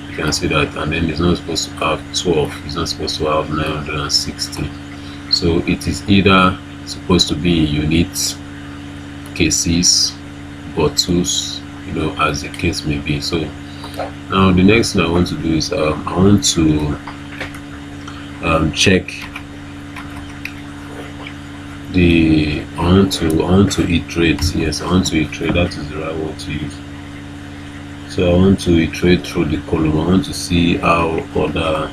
Speaker 1: You can see that, and then it's not supposed to have 12. It's not supposed to have 960. So it is either supposed to be in units, cases, bottles, as the case may be. So now the next thing I want to do is I want to check I want to iterate. Yes, I want to iterate. That is the right word to use. So I want to iterate through the column. I want to see how other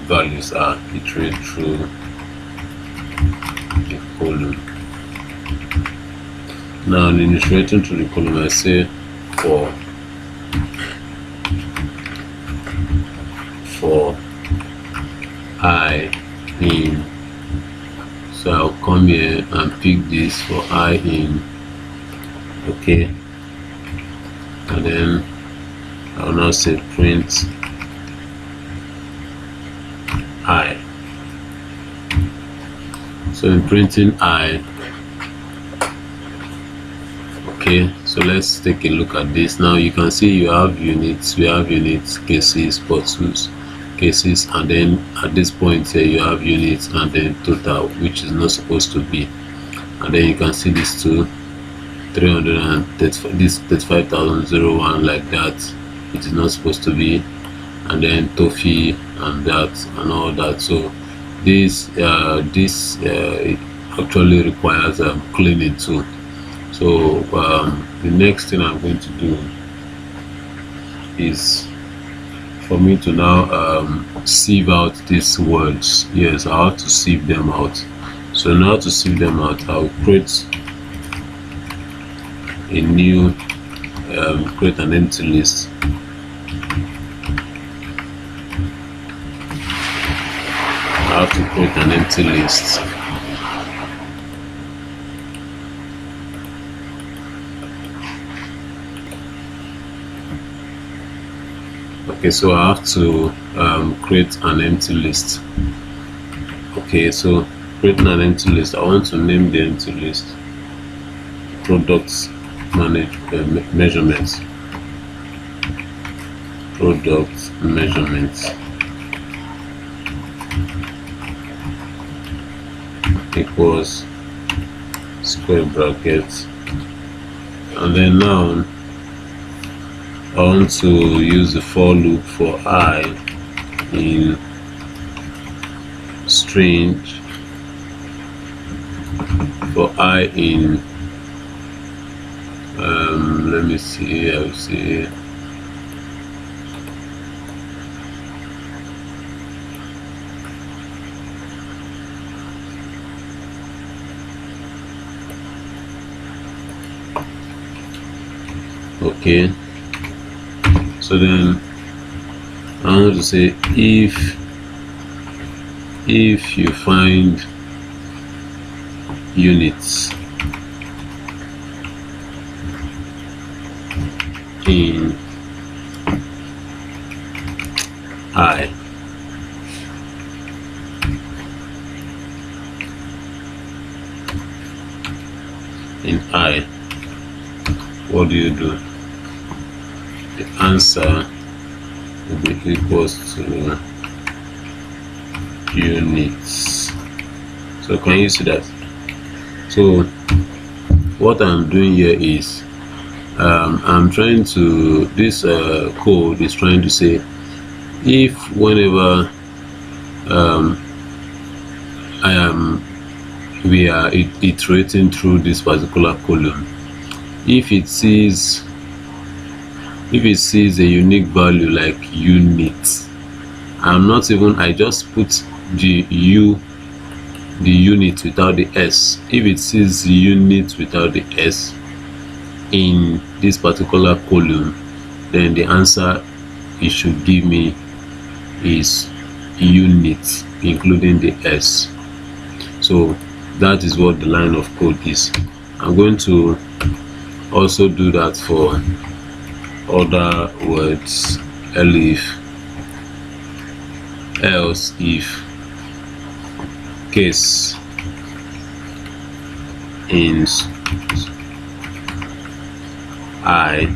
Speaker 1: values are iterated through the column. Now in iterating through the column, I say for I in. So I'll come here and pick this for I in. Okay, and then I'll now say print I. So in printing I, Okay, so let's take a look at this. Now you can see you have units, we have units, cases, pursuits, cases, and then at this point here you have units and then total, which is not supposed to be. And then you can see this two 335, this 35,001 like that, it is not supposed to be, and then toffee and that and all that. So this actually requires cleaning too. So the next thing I'm going to do is for me to now sieve out these words. Yes, I have to sieve them out. So now to sieve them out, I'll create a new create an empty list. I have to create an empty list. Okay, so I have to create an empty list. Okay, so creating an empty list, I want to name the empty list products measurements. Product measurements equals square brackets, and then now I want to use the for loop for I in string, for I in let me see, I'll see. Okay, so then I want to say if you find units in I, what do you do? The answer will be equals to units. So can you see that? So what I'm doing here is I'm trying to, this code is trying to say, if whenever we are iterating through this particular column, if it sees a unique value like units, I just put the unit without the s. If it sees the unit without the s in this particular column, then the answer it should give me is units including the s. So that is what the line of code is. I'm going to also do that for other words. Else if case in I,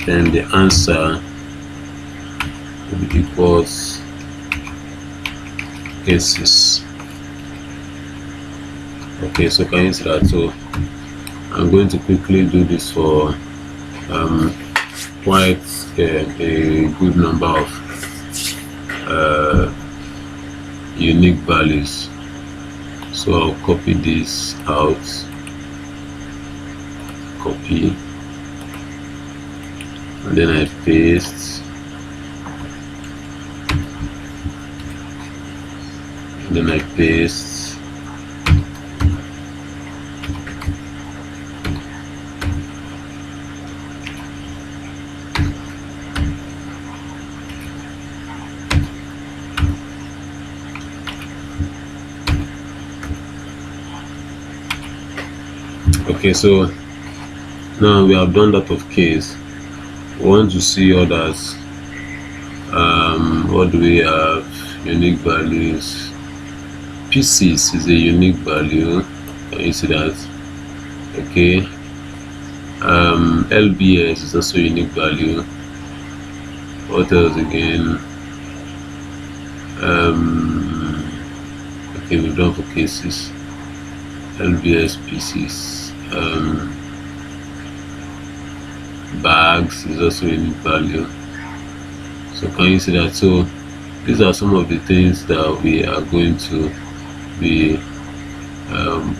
Speaker 1: then the answer will be equals cases. Okay, so can you see that? So I'm going to quickly do this for quite a good number of unique values. So I'll copy this out, copy, and then I paste, and then I paste. Okay, so now we have done that of case. We want to see others. What do we have unique values. Pieces is a unique value. Can you see that? Okay. LBS is also a unique value. What else again? Okay, we've done for cases. LBS pieces. Bags is also a unique value. So can you see that? So these are some of the things that we are going to be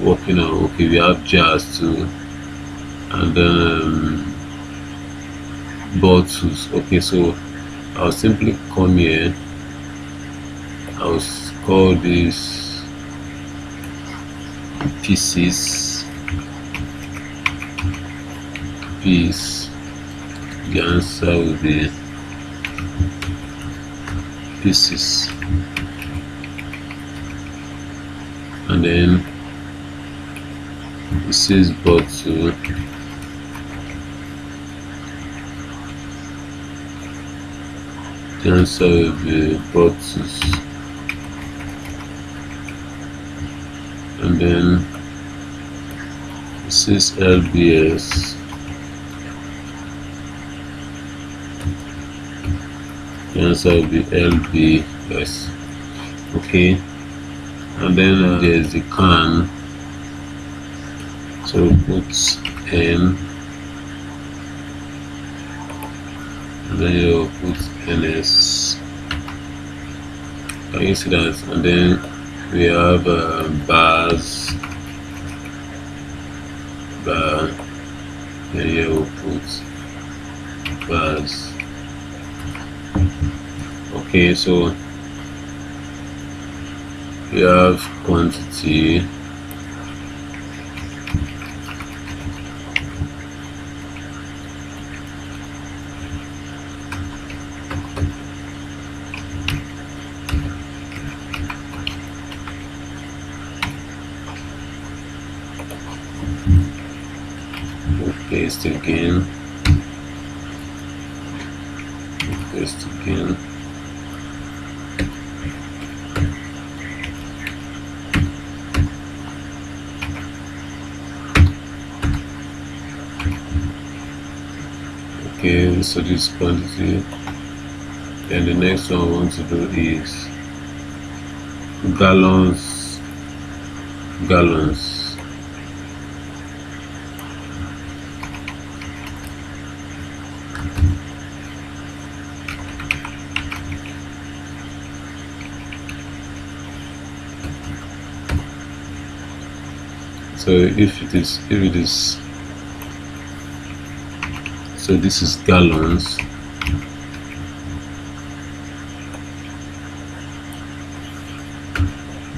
Speaker 1: working on. Okay, we have jars too, and then bottles. Okay, so I'll simply come here. I'll call this pieces. Piece. The answer will be pieces, and then it says bottle. The answer will be bottles, and then it says LBS. The answer will be LBS. Okay, and then there's the can, so put N, and then you put NS. Can you see that? And then we have bars, bar, then you will put bars. Okay, so we have quantity, paste again, paste again. Okay, so this quantity, and the next one I want to do is gallons. So if it is so this is gallons.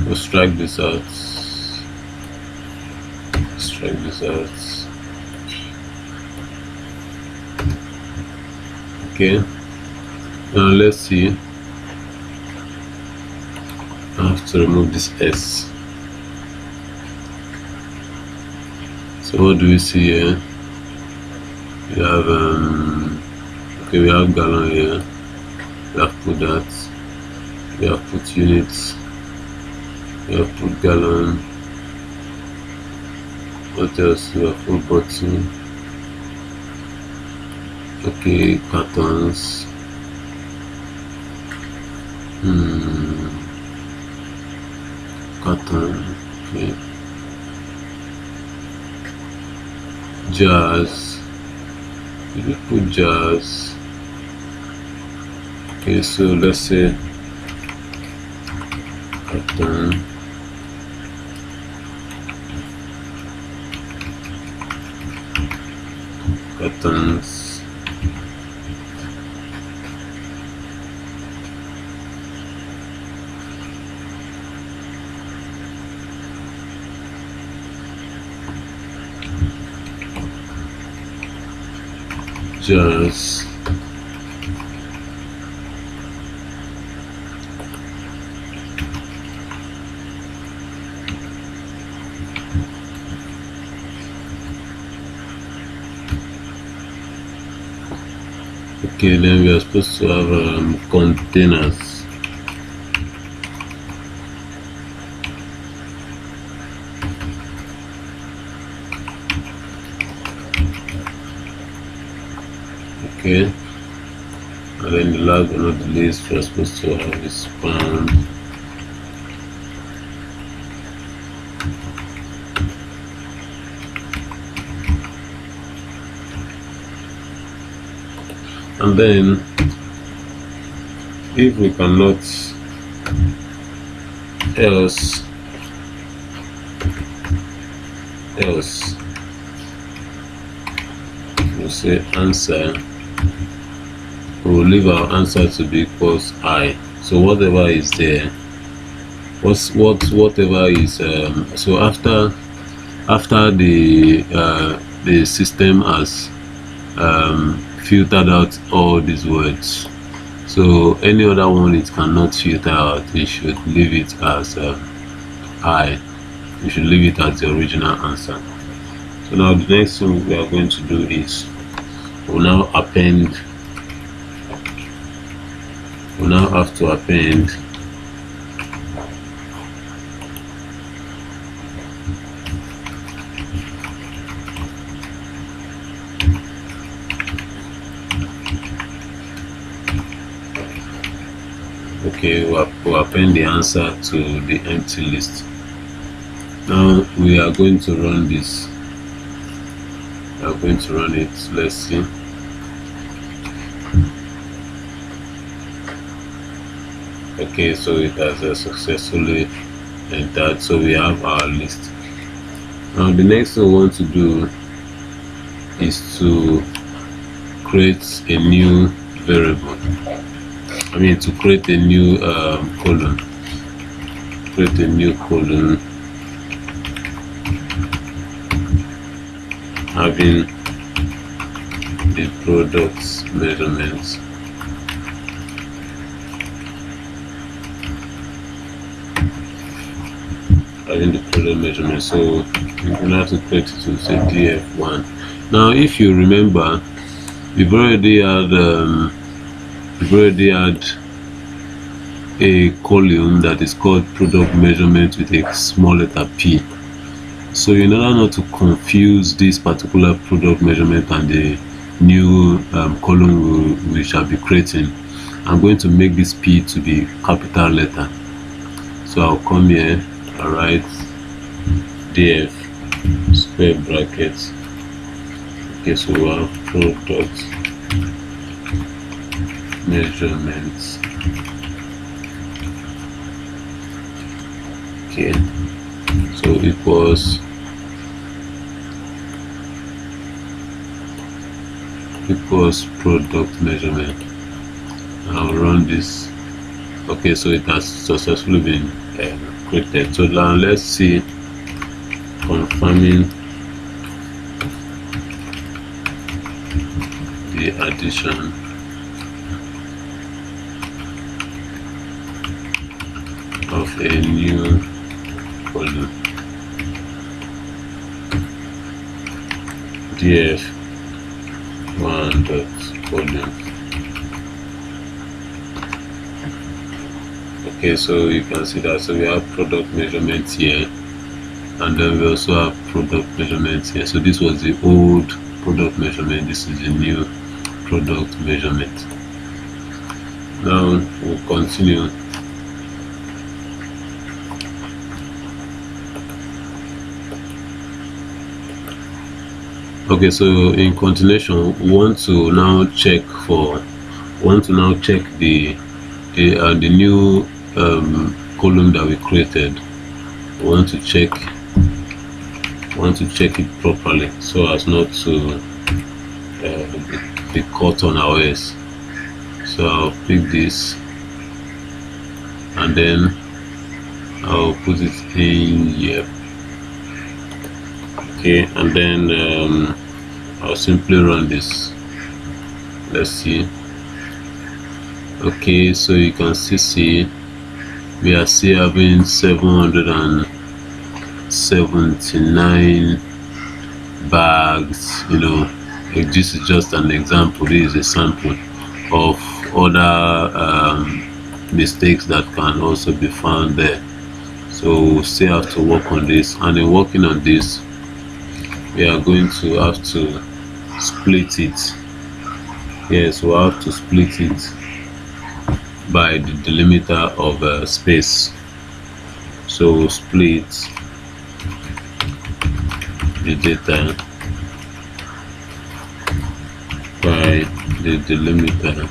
Speaker 1: We'll strike this out. Strike this out. Okay. Now let's see. I have to remove this S. So what do we see here? We have okay, we have gallon here. We have put that. We have put units. We have put gallon. What else? We have put bottle. Okay, cartons. Carton. Okay. Jars. Did we put jars? Okay, so let's say carton. Cartons. Jars. Okay, then we are supposed to have containers. Okay, and then the last but not the least, we're supposed to have is pound. And then if we cannot else we'll say answer, we'll leave our answer to be equals I. So whatever is there, whatever is so after the system has filtered out all these words, so any other one it cannot filter out, we should leave it as I. We should leave it as the original answer. So now the next thing we are going to do is we'll now have to append we'll append the answer to the empty list. Now we are going to run this. We are going to run it. Let's see. Okay, so it has successfully entered. So we have our list. Now the next thing we want to do is to create a new variable. To create a new column. Create a new column having the product measurements. So we're going to have to create it to say df1. Now if you remember, we've already had a column that is called product measurement with a small letter p. So in order not to confuse this particular product measurement and the new column we shall be creating, I'm going to make this p to be capital letter. So I'll come here, I'll write df square brackets. Okay, so we have product measurements. Okay, so equals product measurement. I'll run this. Okay, so it has successfully been created. So now let's see, confirming the addition of a new column df1 dot column. Okay, so you can see that. So we have product measurements here, and then we also have product measurements here. So this was the old product measurement, this is the new product measurement. Now we'll continue. Okay, so in continuation, we want to now check the new column that we created. We want to check it properly so as not to be caught on our ears. So I'll pick this and then I'll put it in here. Okay, and then I'll simply run this. Let's see. Okay, so you can see we are still having 779 bags. If this is just an example, this is a sample of other mistakes that can also be found there. So we'll still have to work on this, and in working on this we are going to have to split it. Yes, we have to split it by the delimiter of space. So split the data by the delimiter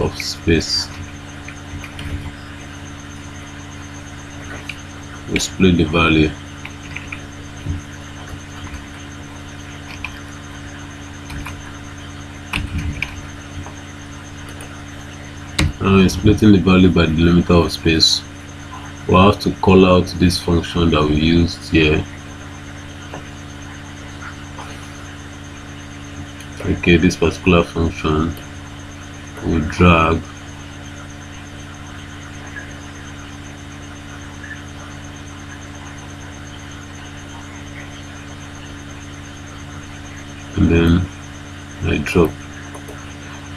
Speaker 1: of space. We split the value. Now in splitting the value by the delimiter of space, we have to call out this function that we used here. Okay, this particular function we drag and then I drop.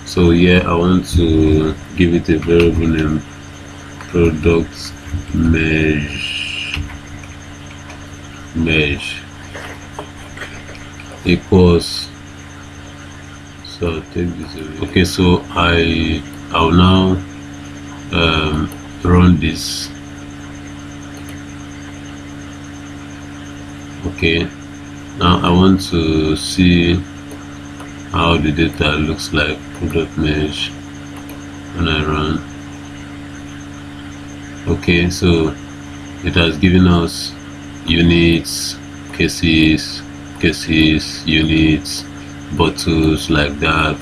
Speaker 1: So here I want to give it a variable name, product mesh equals. So I'll take this away. Okay, so I'll now run this. Okay, now I want to see how the data looks like. Product mesh when I run. Okay, so it has given us units, cases, units, bottles, like that,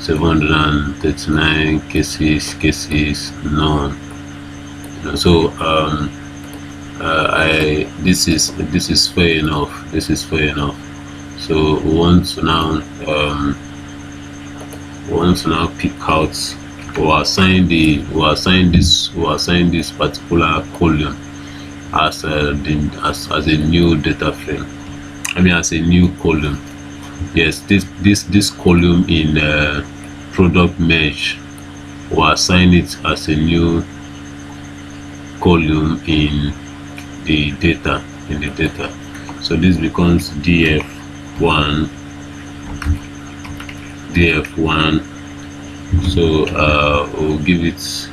Speaker 1: 739 cases, none. So this is fair enough. So we want to now pick out, or assign this particular column as a new data frame. I mean, as a new column. Yes, this column in product mesh, we'll assign it as a new column in the data. So this becomes df1. So we'll give it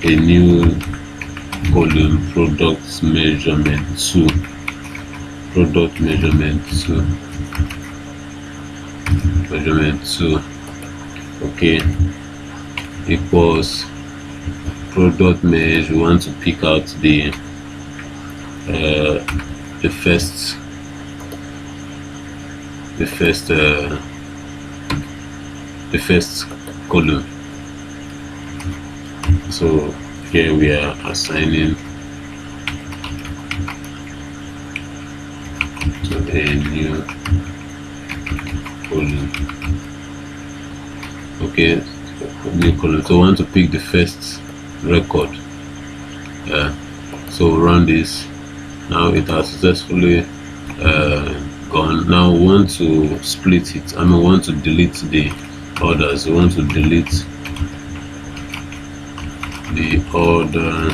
Speaker 1: a new column, product measurement 2. Okay, equals product mesh. We want to pick out the first column. So here we are assigning to a new column. Okay, new column. So I want to pick the first record. So run this. Now it has successfully gone. Now we want to split it. We want to delete the others. We want to delete the order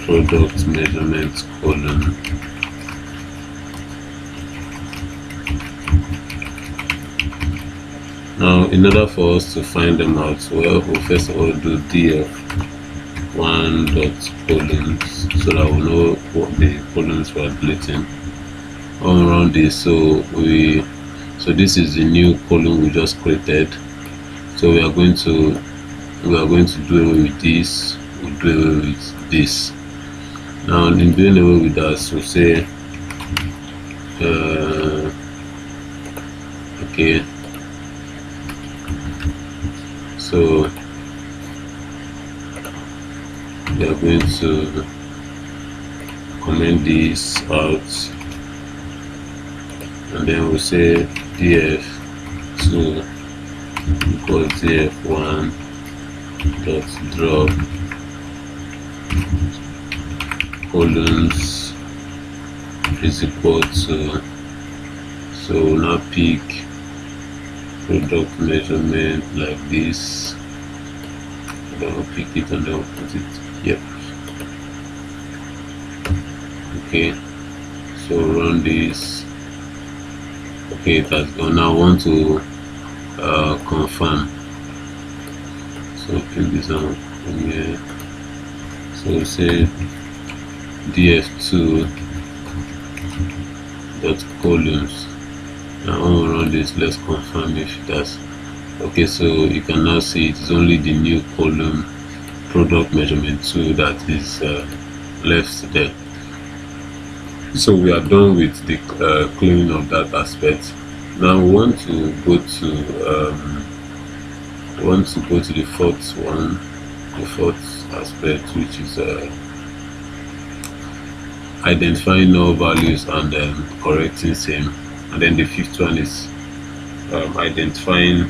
Speaker 1: product measurement column. Now, in order for us to find them out, we'll first of all do df1 dot columns, so that we know what the columns we are deleting. All around this, so this is the new column we just created. So we are going to do away with this. We'll do away with this. Now, in doing away with that, we'll say okay. So we are going to comment this out, and then we'll say df2 equals df1 dot drop columns is equal to, so we'll now pick product measurement like this, and then we'll pick it and then we'll put it. Yep. Okay, so run this. Okay, it has gone. Now I want to confirm. So click this on here. So say df2 dot columns. Now I want to run this. Let's confirm if it does. Okay, so you can now see it is only the new column product measurement 2 that is left there. So we are done with the cleaning of that aspect. Now we want to go to the fourth one, the fourth aspect, which is identifying null values and correcting same. And then the fifth one is identifying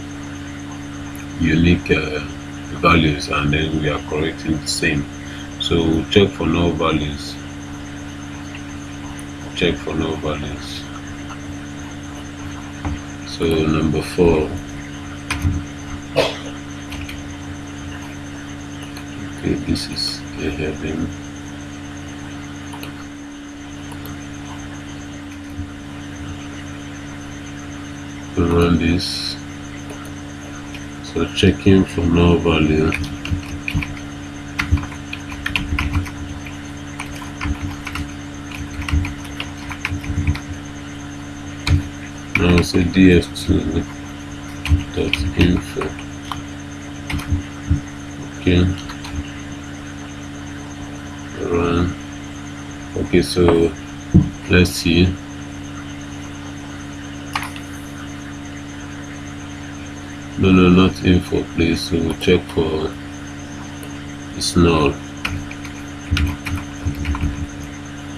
Speaker 1: unique values, and then we are correcting the same. So we'll check for null values. Check for null values. So number 4. Okay, this is a heading. To run this. So checking for null value. Now say df2 dot info. Okay, run. Okay, so let's see. No, not info, please. So we'll check for it's null.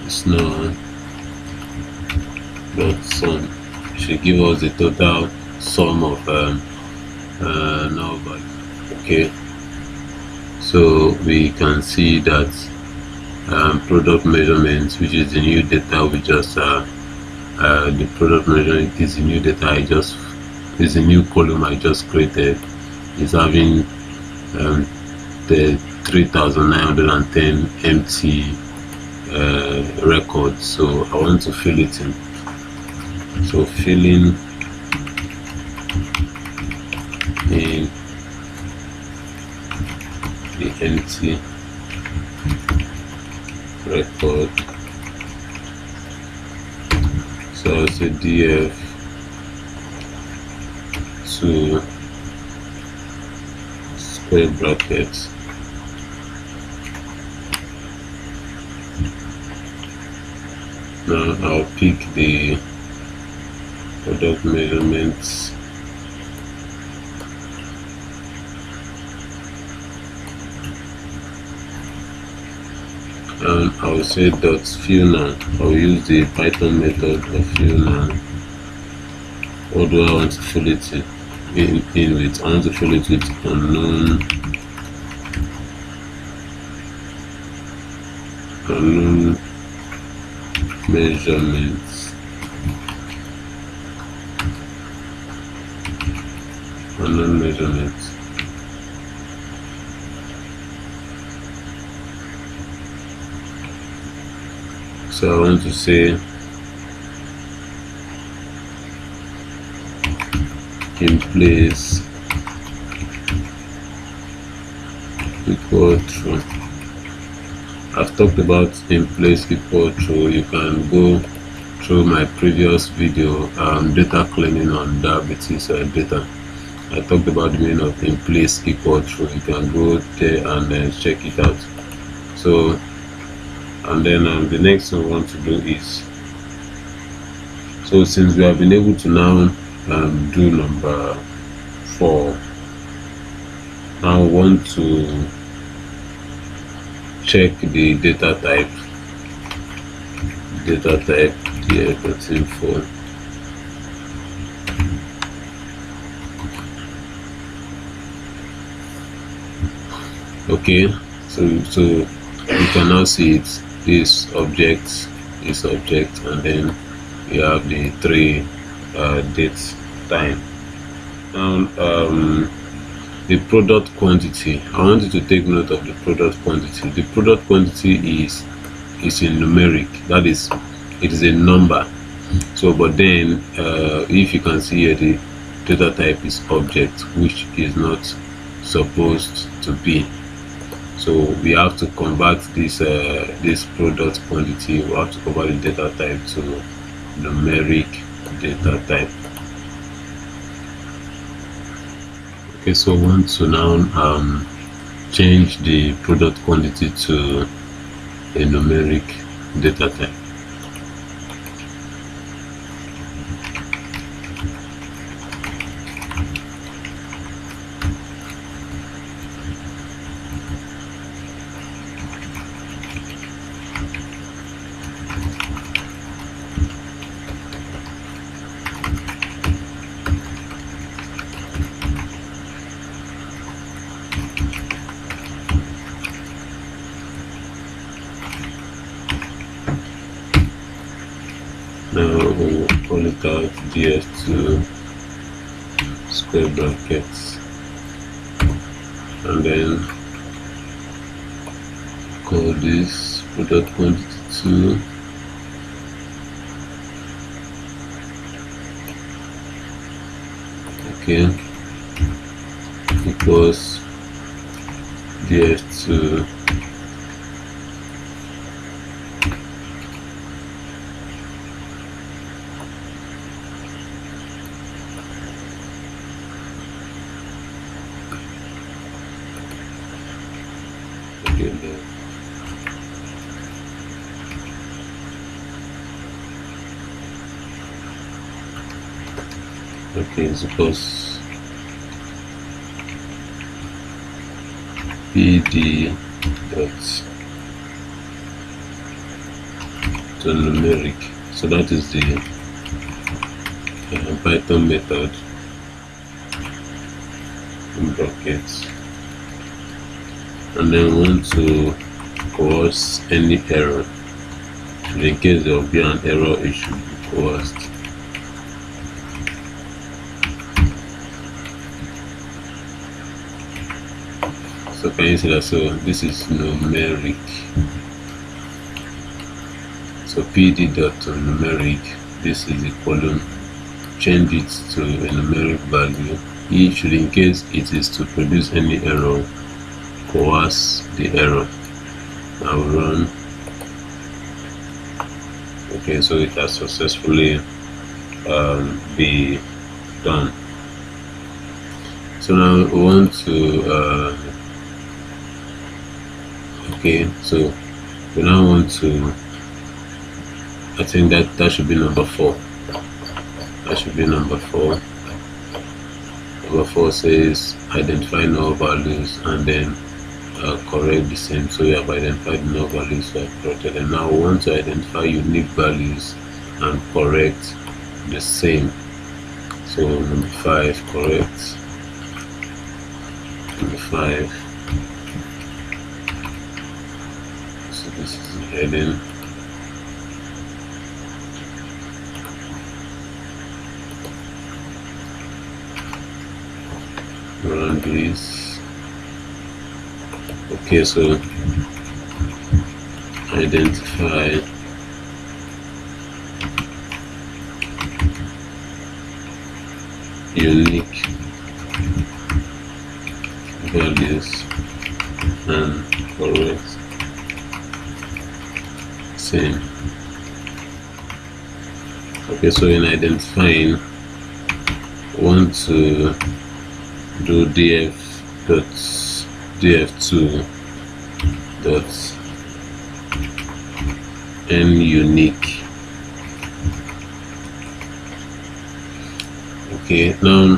Speaker 1: It's null. Dot sum should give us the total sum of null value. Okay, so we can see that product measurement, which is the new data we just the product measurement is the new data is a new column I just created, is having the 3,910 empty records. So I want to fill it in. So filling in the empty record. So I'll say df to square brackets now I'll pick the product measurements and I'll say dot fill now. I'll use the Python method of fill now. What do I want to fill it in with? I want to fill it with unknown measurements. Unknown measurements. So I want to say in place equal true. I've talked about in place equal true. You can go through my previous video, data cleaning on diabetes data. I talked about the meaning of in place equal true. You can go there and then check it out. So, and then the next thing we want to do is, so since we have been able to now do number 4, now I want to check the data type df.info. Okay, so you can now see it. This object, and then you have the 3 date time. Now the product quantity, I want you to take note of the product quantity. The product quantity is is in numeric, that is, it is a number. So but then if you can see here, the data type is object, which is not supposed to be. So we have to convert this product quantity, we have to convert the data type to numeric data type. Okay, so we want to now change the product quantity to a numeric data type. Now we'll call it out ds2 square brackets, and then call this product quantity 2 okay equals ds2 okay, suppose pd dot to numeric. So that is the Python method in brackets, and then we want to coerce any error. In case there will be an error, it should be coerced. So can you see that? So this is numeric. So pd dot to numeric, this is the column, change it to a numeric value. E should, in case it is to produce any error, coerce the error. Now run. Okay, so it has successfully be done. So now we want to okay, so we now want to, I think that should be number 4. That should be number 4. Number 4 says identify null values and then correct the same. So we have identified null values, we have corrected, and now we want to identify unique values and correct the same. So number 5, correct. Number 5. So this is the heading. Run this. Okay, so identify unique values and correct same. Okay, so in identifying, want to do df2 dot n unique. Okay, now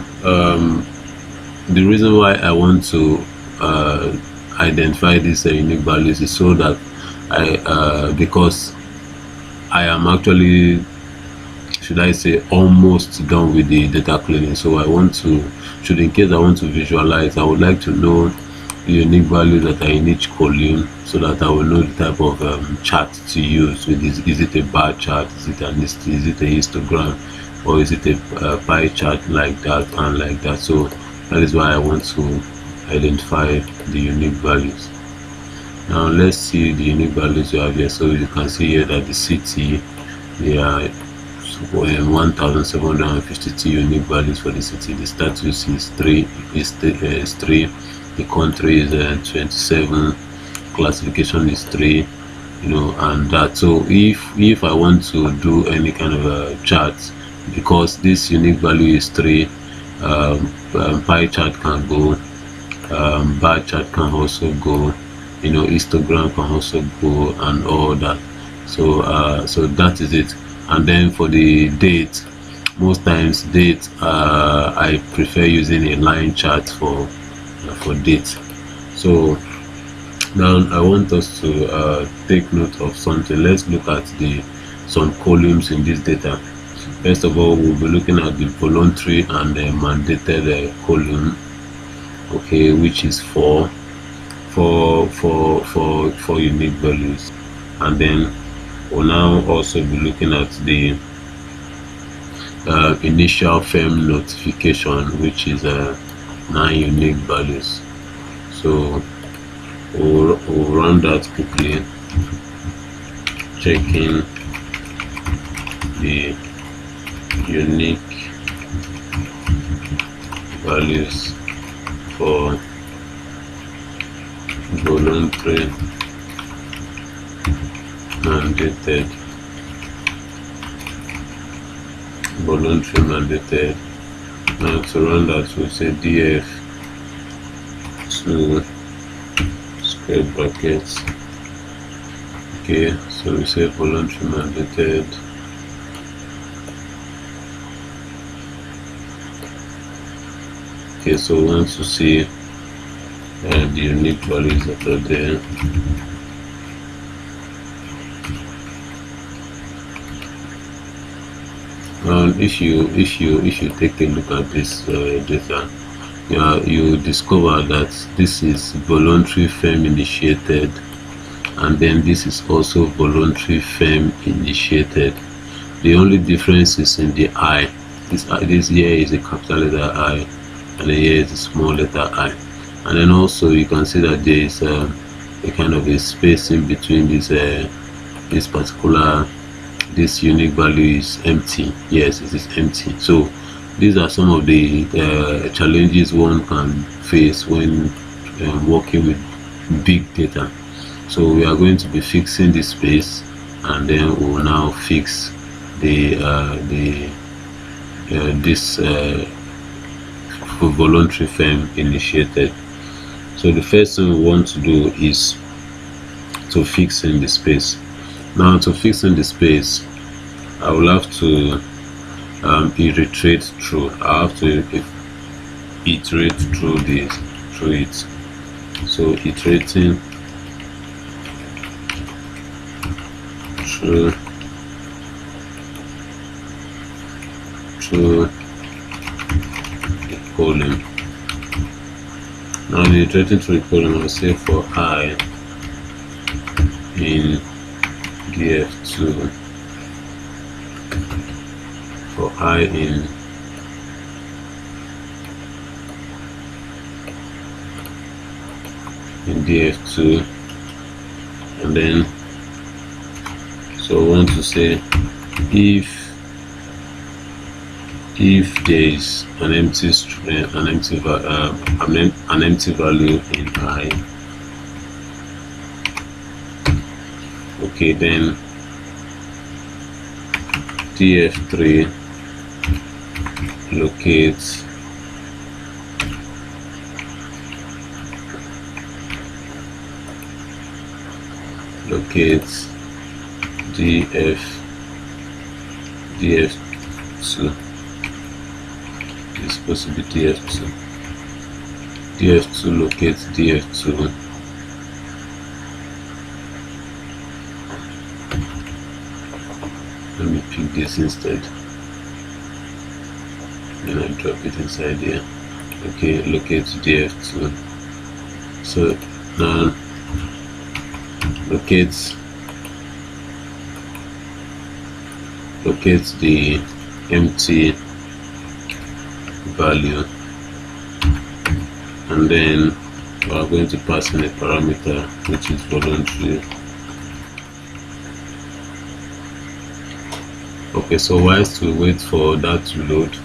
Speaker 1: the reason why I want to identify these unique values is so that because I am actually, should I say, almost done with the data cleaning. So I want to, should in case I want to visualize, I would like to know the unique values that are in each column, so that I will know the type of chart to use. Is it a bar chart, is it a histogram, or is it a pie chart, like that and like that. So that is why I want to identify the unique values. Now let's see the unique values you have here. So you can see here that the city, they are 1752 unique values for the city. The status is 3, is 3. The country is 27. Classification is 3. And that. So if I want to do any kind of a chart, because this unique value is 3, pie chart can go, bar chart can also go, histogram can also go, and all that. So that is it. And then for the date, most times date, I prefer using a line chart for date. So now I want us to take note of something. Let's look at some columns in this data. First of all, we'll be looking at the voluntary and the mandated column, okay, which is four unique values. And then we'll now also be looking at the initial firm notification, which is 9 unique values. So we'll run that quickly, checking the unique values for voluntary mandated, Now to run that, we'll say df to square brackets. Okay, so we say voluntary mandated, okay, so we want to see the unique values that are there. If you take a look at this data, you discover that this is voluntary firm initiated, and then this is also voluntary firm initiated. The only difference is in the I. This here is a capital letter I, and here is a small letter I. And then also you can see that there is a kind of a space in between this unique value is empty. Yes, it is empty. So these are some of the challenges one can face when working with big data. So we are going to be fixing this space, and then we will now fix this voluntary firm initiated. So the first thing we want to do is to fix in the space. Now to fix in the space, I will have to iterate through. I have to iterate through it. So iterating through the column. Now iterating through the column, I'll say for I in df2, for I in df2, and then so I want to say if there is an empty value in I, okay, then df3 locates df2. It's supposed to be df2. df2 locates df2. Let me pick this instead, then I drop it inside here. Okay, locate df2. So now locates the empty value, and then we are going to pass in a parameter which is voluntary. Okay, so whilst we wait for that to load,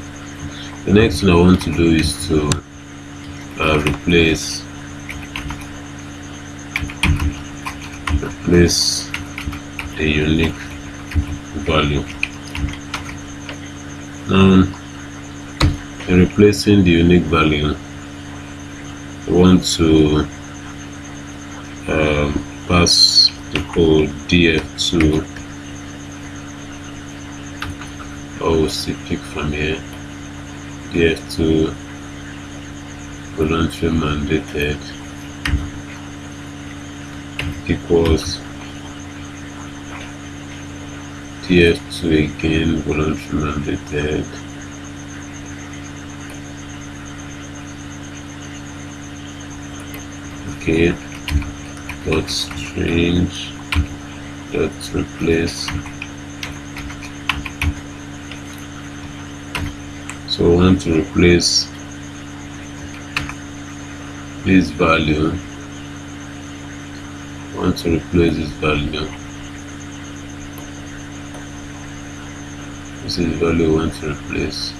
Speaker 1: the next thing I want to do is to replace a unique value. Now, in replacing the unique value, we want to pass the code df2, or we'll see pick from here, df2 voluntary mandated equals df2 again voluntary mandated okay dot string dot replace. So we want to replace this value. This is the value we want to replace.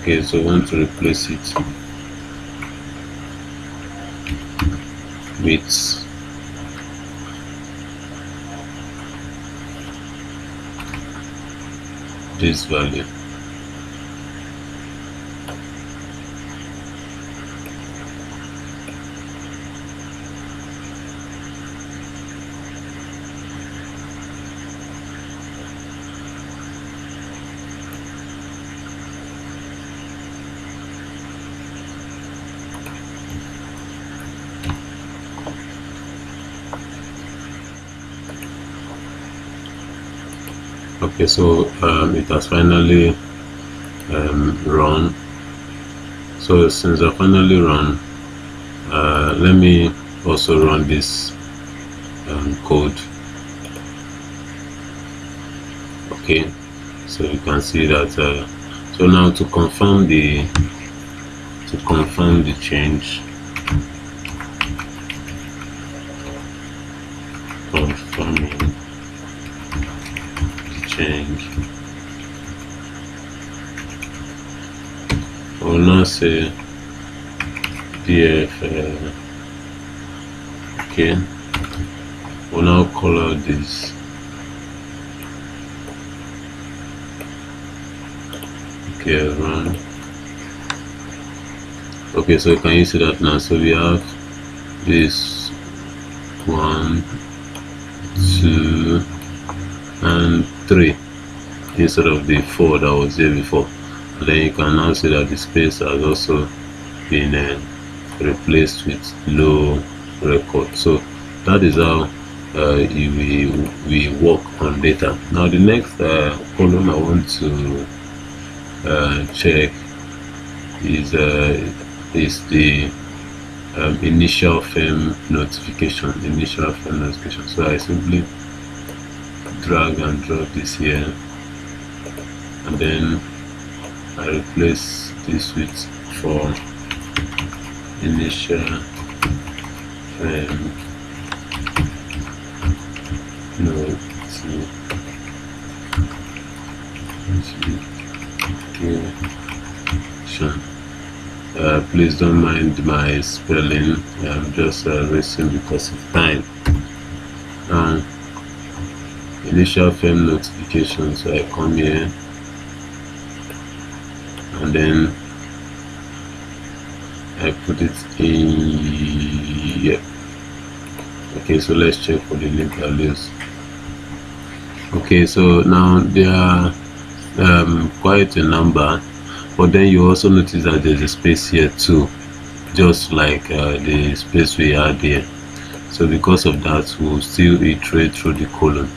Speaker 1: Okay, so we want to replace it with this value. Okay, so it has finally run. So since I finally run, let me also run this code. Okay, so you can see that. So now to confirm the change, confirming change, I will now say df okay, we'll now call out this okay run. Okay, so can you see that now? So we have this 1, 2 and 3 instead of the 4 that was there before. And then you can now see that the space has also been replaced with low record. So that is how we work on data. Now the next column I want to check is the initial frame notification. So I simply drag and drop this here, and then I replace this with for initial frame notification. Please don't mind my spelling, I'm just racing because of time. Initial frame notification, so I come here and then I put it in here. Okay, so let's check for the link values. Okay, so now there are quite a number, but then you also notice that there's a space here too, just like the space we had here. So because of that, we'll still iterate through the column.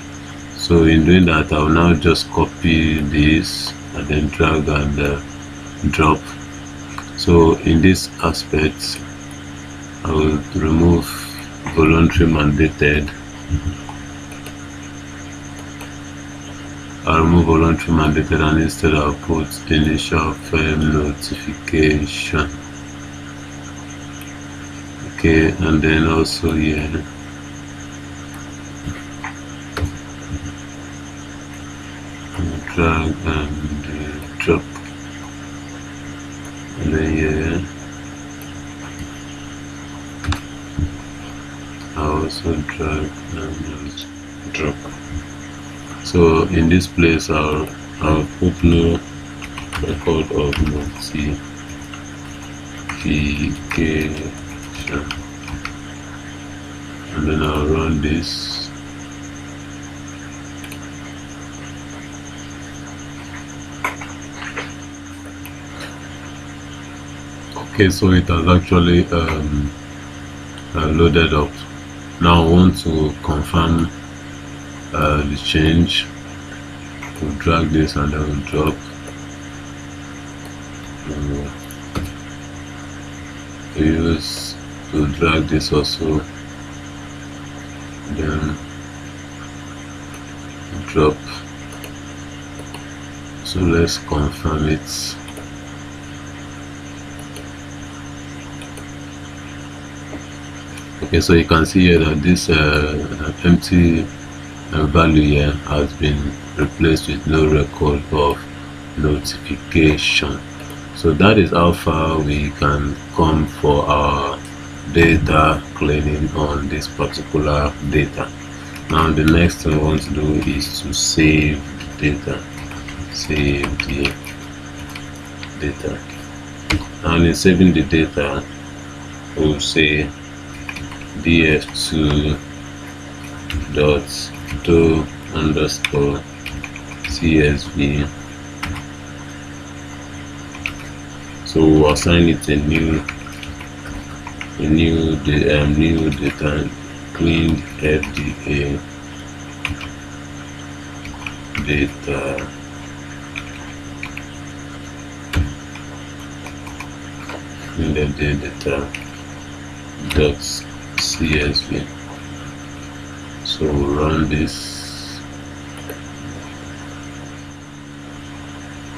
Speaker 1: So in doing that, I'll now just copy this and then drag and drop. So in this aspect, I will remove voluntary mandated I'll remove voluntary mandated, and instead I'll put initial firm notification. Okay, and then also here drag and drop, and then here I'll also drag and drop. So in this place I'll put no record of notification, and then I'll run this. Okay, so it has actually loaded up. Now I want to confirm the change. We'll drag this and then we'll drop. We'll drag this also, then drop. So let's confirm it. Okay, so you can see here that this empty value here has been replaced with no record of notification. So that is how far we can come for our data cleaning on this particular data. Now the next thing we want to do is to save the data. Save the data. And in saving the data, we'll say df2 dot do underscore csv. So we'll assign it a new data, cleaned fda data in the data dot csv. So we'll run this.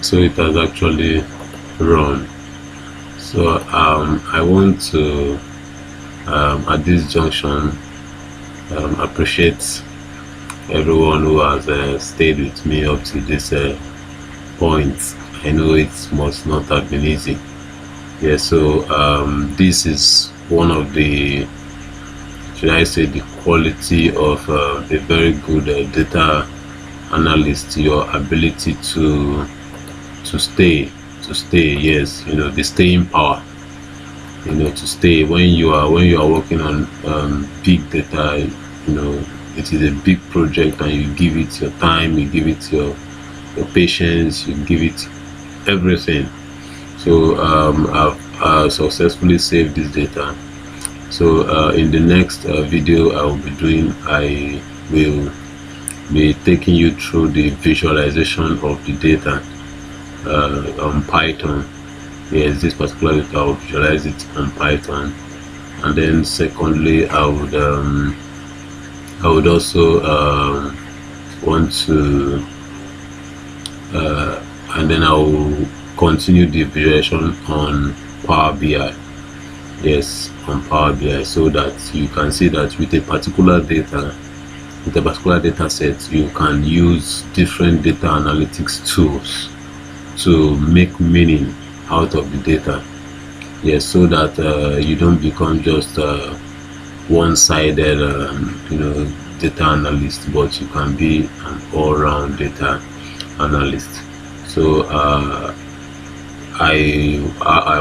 Speaker 1: So it has actually run. So I want to at this junction appreciate everyone who has stayed with me up to this point. I know it must not have been easy. Yeah, so this is one of the, should I say, the quality of a very good data analyst, your ability to stay, yes, you know, the staying power, you know, to stay when you are working on big data. You know, it is a big project and you give it your time, you give it your patience, you give it everything. So I've successfully saved this data. So in the next video I will be taking you through the visualization of the data on Python. Yes, this particular data I will visualize it on Python, and then secondly I would also want to and then I will continue the visualization on Power BI. Yes, on Power BI, so that you can see that with a particular data set, you can use different data analytics tools to make meaning out of the data. Yes, so that you don't become just one-sided you know, data analyst, but you can be an all-round data analyst. So I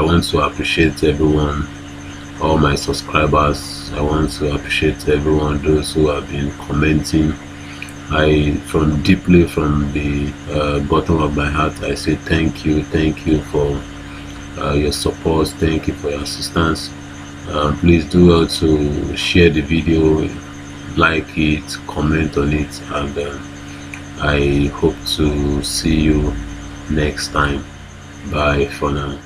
Speaker 1: want to appreciate everyone, all my subscribers. I want to appreciate everyone, those who have been commenting. From deeply from the bottom of my heart, I say thank you for your support, thank you for your assistance. Please do well to share the video, like it, comment on it, and I hope to see you next time. Bye for now.